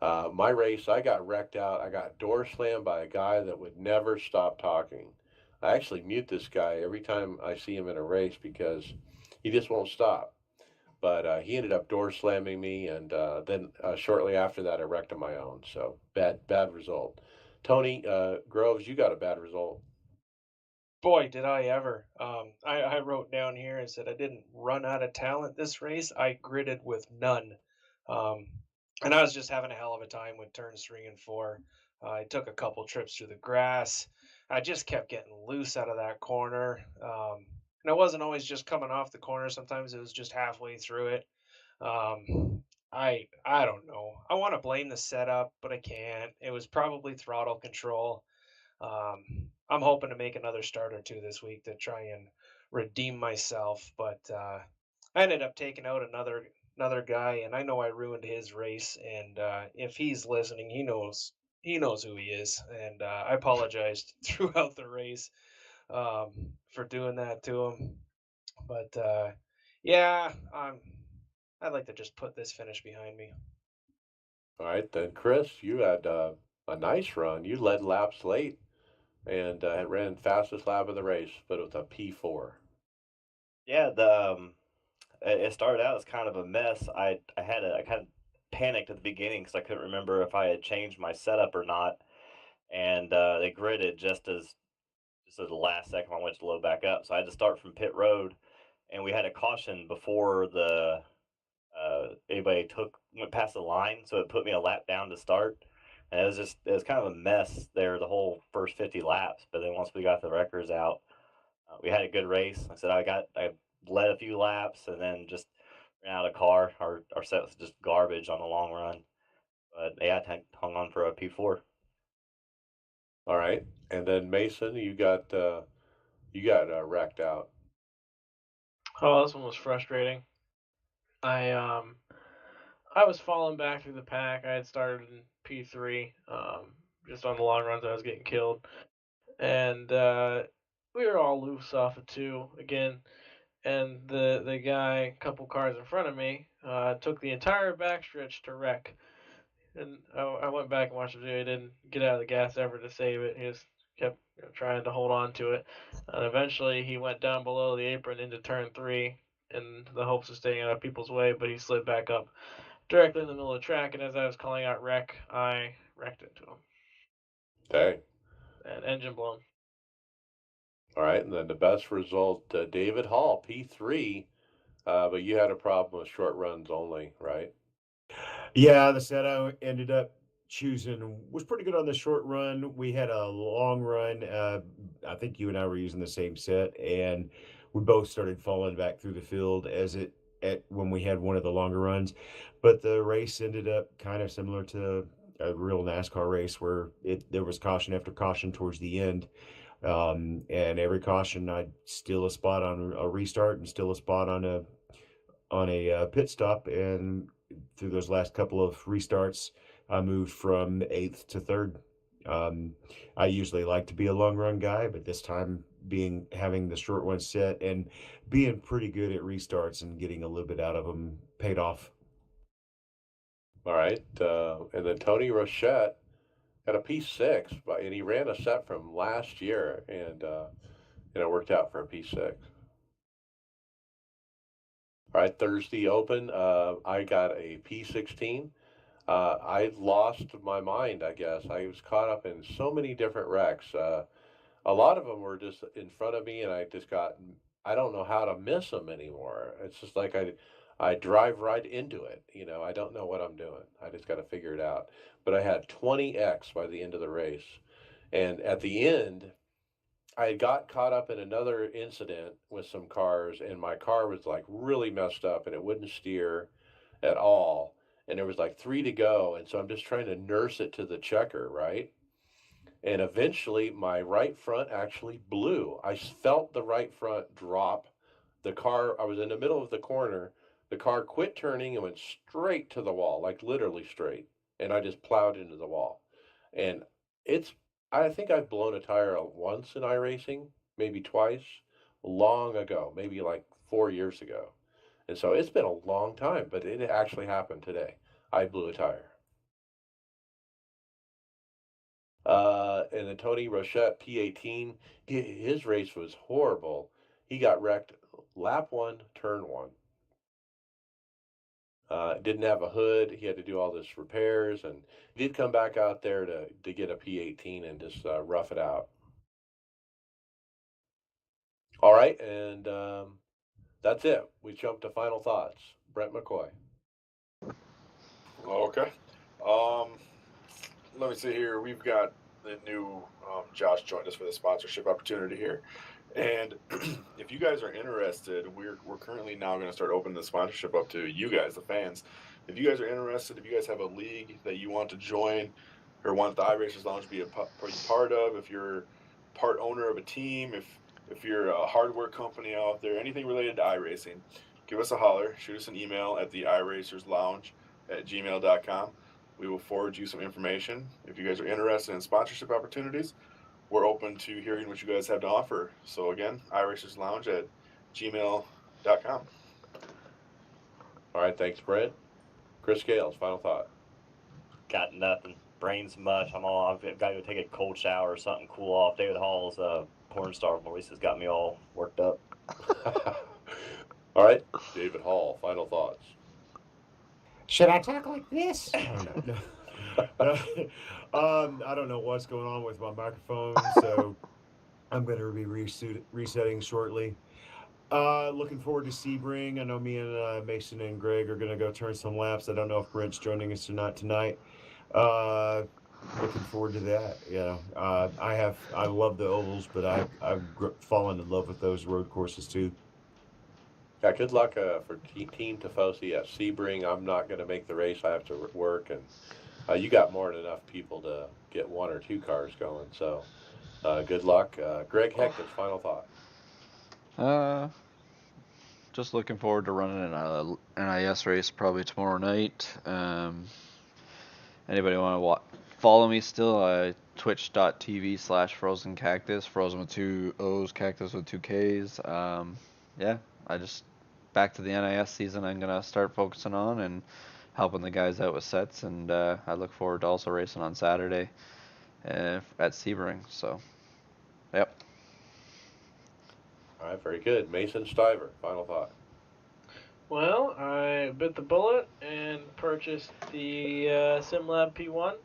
[SPEAKER 1] My race, I got wrecked out. I got door slammed by a guy that would never stop talking. I actually mute this guy every time I see him in a race because he just won't stop. but he ended up door slamming me, and then shortly after that, I wrecked on my own. So bad result. Tony Groves, you got a bad result.
[SPEAKER 8] Boy, did I ever. I wrote down here and said I didn't run out of talent this race. I gridded with none. Um, and I was just having a hell of a time with turns 3 and 4. I took a couple trips through the grass. I just kept getting loose out of that corner. And it wasn't always just coming off the corner. Sometimes it was just halfway through it. I don't know. I want to blame the setup, but I can't. It was probably throttle control. I'm hoping to make another start or two this week to try and redeem myself, but I ended up taking out another guy, and I know I ruined his race. And if he's listening, he knows who he is, and I apologized throughout the race for doing that to him. But yeah, I'd like to just put this finish behind me.
[SPEAKER 1] All right, then Chris, you had a nice run. You led laps late and ran fastest lap of the race, but with a P4.
[SPEAKER 6] Yeah, it started out as kind of a mess. I kind of panicked at the beginning because I couldn't remember if I had changed my setup or not, and they gridded just at the last second I went to load back up. So I had to start from pit road, and we had a caution before the anybody went past the line, so it put me a lap down to start. And it was kind of a mess there the whole first 50 laps. But then once we got the records out, we had a good race. I led a few laps and then just ran out of car. Our set was just garbage on the long run. But yeah, hung on for a P4.
[SPEAKER 1] All right, and then Mason, you got wrecked out.
[SPEAKER 2] Oh, this one was frustrating. I um I was falling back through the pack. I had started in P3, just on the long runs. I was getting killed, and we were all loose off of two again. And the guy, a couple cars in front of me, took the entire backstretch to wreck. And I went back and watched the video. He didn't get out of the gas ever to save it. He just kept trying to hold on to it. And eventually he went down below the apron into turn three in the hopes of staying out of people's way, but he slid back up directly in the middle of the track. And as I was calling out wreck, I wrecked into him.
[SPEAKER 1] Okay.
[SPEAKER 2] And engine blown.
[SPEAKER 1] All right, and then the best result, David Hall, P3, but you had a problem with short runs only, right?
[SPEAKER 3] Yeah, the set I ended up choosing was pretty good on the short run. We had a long run. I think you and I were using the same set, and we both started falling back through the field as it at when we had one of the longer runs. But the race ended up kind of similar to a real NASCAR race where there was caution after caution towards the end. And every caution I'd steal a spot on a restart and steal a spot on a pit stop, and through those last couple of restarts, I moved from eighth to third. I usually like to be a long run guy, but this time having the short one set and being pretty good at restarts and getting a little bit out of them paid off.
[SPEAKER 1] All right, and then Tony Rochette got a P6, and he ran a set from last year, and worked out for a P6. All right, Thursday Open, I got a P16. I lost my mind, I guess. I was caught up in so many different wrecks. A lot of them were just in front of me, and I don't know how to miss them anymore. It's just like I drive right into it. I don't know what I'm doing. I just got to figure it out. But I had 20x by the end of the race. And at the end, I got caught up in another incident with some cars, and my car was like really messed up and it wouldn't steer at all. And there was like three to go. And so I'm just trying to nurse it to the checker, right? And eventually my right front actually blew. I felt the right front drop. I was in the middle of the corner. The car quit turning and went straight to the wall, like literally straight. And I just plowed into the wall. And it's, I think I've blown a tire once in iRacing, maybe twice, long ago, maybe like 4 years ago. And so it's been a long time, but it actually happened today. I blew a tire. And then Tony Rochette, P18, his race was horrible. He got wrecked lap one, turn one. Didn't have a hood. He had to do all this repairs, and he did come back out there to get a P18 and just rough it out. All right, and that's it. We jump to final thoughts. Brent McCoy.
[SPEAKER 7] Okay. Let me see here. We've got the new Josh joined us for the sponsorship opportunity here. And if you guys are interested, we're currently now going to start opening the sponsorship up to you guys, the fans. If you guys are interested, if you guys have a league that you want to join or want the iRacers Lounge to be part of, if you're part owner of a team, if you're a hardware company out there, anything related to iRacing, give us a holler. Shoot us an email at the iRacersLounge@gmail.com. We will forward you some information. If you guys are interested in sponsorship opportunities, we're open to hearing what you guys have to offer. So again, iRacersLounge@gmail.com.
[SPEAKER 1] All right, thanks, Brent. Chris Scales, final thought.
[SPEAKER 6] Got nothing. Brain's mush. I've got to go take a cold shower or something, cool off. David Hall's porn star voice has got me all worked up.
[SPEAKER 1] All right, David Hall, final thoughts.
[SPEAKER 3] Should I talk like this? I don't know. I don't know what's going on with my microphone, so I'm going to be resetting shortly. Looking forward to Sebring. I know me and Mason and Greg are going to go turn some laps. I don't know if Brent's joining us or not tonight. Looking forward to that. I love the ovals, but I've fallen in love with those road courses too.
[SPEAKER 1] Yeah, good luck for Team Tifosi at Sebring. I'm not going to make the race. I have to work, and you got more than enough people to get one or two cars going. So good luck. Greg Hector's final thought.
[SPEAKER 4] Just looking forward to running an NIS race probably tomorrow night. Anybody want to follow me still? Twitch.tv/Frozen Cactus. Frozen with 2 O's, Cactus with 2 K's. I just back to the NIS season. I'm gonna start focusing on and helping the guys out with sets, and I look forward to also racing on Saturday at Sebring. So, yep.
[SPEAKER 1] All right, very good. Mason Stiver, final thought.
[SPEAKER 2] Well, I bit the bullet and purchased the SimLab P1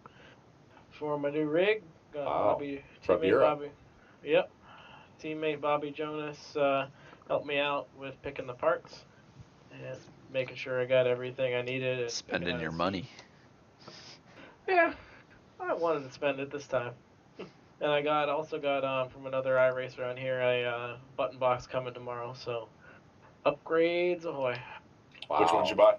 [SPEAKER 2] for my new rig.
[SPEAKER 1] Wow. From Europe.
[SPEAKER 2] Yep. Teammate Bobby Jonas helped me out with picking the parts and making sure I got everything I needed. And
[SPEAKER 4] Spending your money.
[SPEAKER 2] Yeah, I wanted to spend it this time. And I also got from another iRacer on here a button box coming tomorrow. So upgrades ahoy!
[SPEAKER 1] Wow.
[SPEAKER 7] Which one did you buy?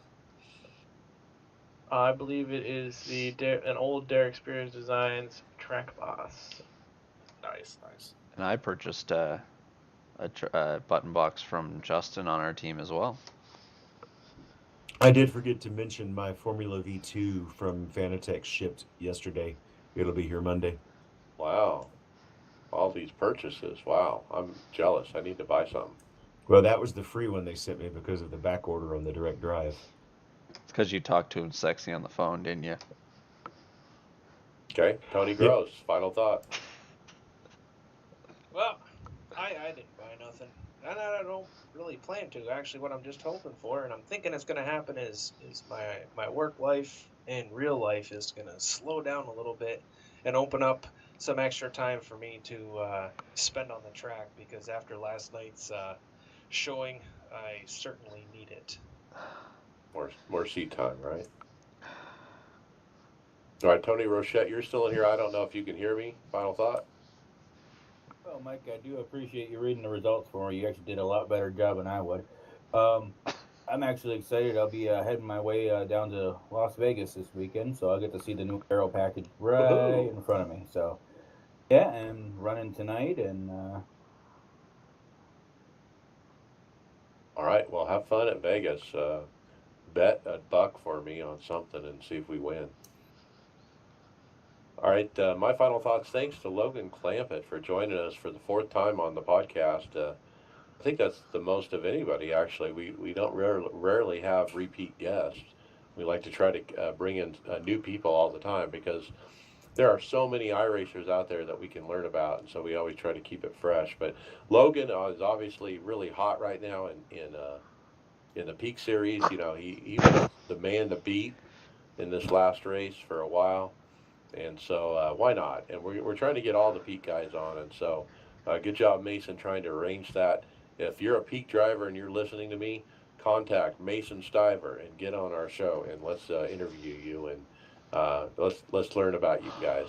[SPEAKER 2] I believe it is an old Derek Spears Designs Track Boss.
[SPEAKER 7] Nice.
[SPEAKER 4] And I purchased a button box from Justin on our team as well.
[SPEAKER 3] I did forget to mention my Formula V2 from Fanatec shipped yesterday. It'll be here Monday.
[SPEAKER 1] Wow. All these purchases. Wow. I'm jealous. I need to buy some.
[SPEAKER 3] Well, that was the free one they sent me because of the back order on the direct drive.
[SPEAKER 4] It's because you talked to him sexy on the phone, didn't you?
[SPEAKER 1] Okay. Tony Gross, final thought.
[SPEAKER 8] Well, I didn't buy nothing, and I don't really plan to. Actually, what I'm just hoping for, and I'm thinking it's going to happen, is my work life and real life is going to slow down a little bit and open up some extra time for me to spend on the track, because after last night's showing, I certainly need it.
[SPEAKER 1] More seat time, right? All right, Tony Rochette, you're still in here. I don't know if you can hear me. Final thought.
[SPEAKER 9] Well, Mike, I do appreciate you reading the results for me. You actually did a lot better job than I would. I'm actually excited. I'll be heading my way down to Las Vegas this weekend, so I'll get to see the new aero package right in front of me. So, yeah, and running tonight, and
[SPEAKER 1] All right, well, have fun at Vegas. Bet $1 for me on something and see if we win. All right, my final thoughts. Thanks to Logan Clampett for joining us for the 4th time on the podcast. I think that's the most of anybody, actually. We don't rarely have repeat guests. We like to try to bring in new people all the time because there are so many iRacers out there that we can learn about, and so we always try to keep it fresh. But Logan is obviously really hot right now in in the Peak Series. You know, he was the man to beat in this last race for a while. And so why not? And we're trying to get all the Peak guys on. And so good job, Mason, trying to arrange that. If you're a Peak driver and you're listening to me, contact Mason Stiver and get on our show and let's interview you and let's learn about you guys.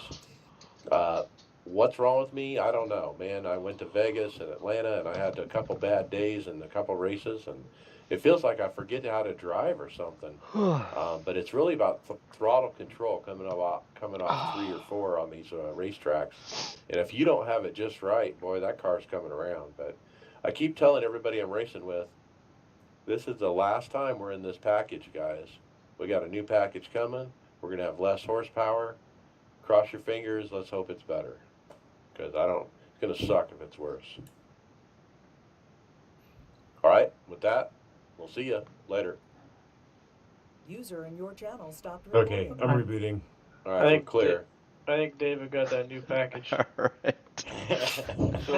[SPEAKER 1] What's wrong with me? I don't know, man. I went to Vegas and Atlanta and I had a couple bad days and a couple races, and it feels like I forget how to drive or something. But it's really about throttle control coming off 3 or 4 on these racetracks. And if you don't have it just right, boy, that car's coming around. But I keep telling everybody I'm racing with, this is the last time we're in this package, guys. We got a new package coming. We're going to have less horsepower. Cross your fingers. Let's hope it's better. Because it's going to suck if it's worse. All right, with that, we'll see you later.
[SPEAKER 10] User in your channel stopped
[SPEAKER 3] Okay,
[SPEAKER 10] recording.
[SPEAKER 3] I'm rebooting.
[SPEAKER 1] All
[SPEAKER 2] I
[SPEAKER 1] right, we're
[SPEAKER 2] think
[SPEAKER 1] clear.
[SPEAKER 2] I think David got that new package.
[SPEAKER 4] All right.
[SPEAKER 7] Oh.
[SPEAKER 4] See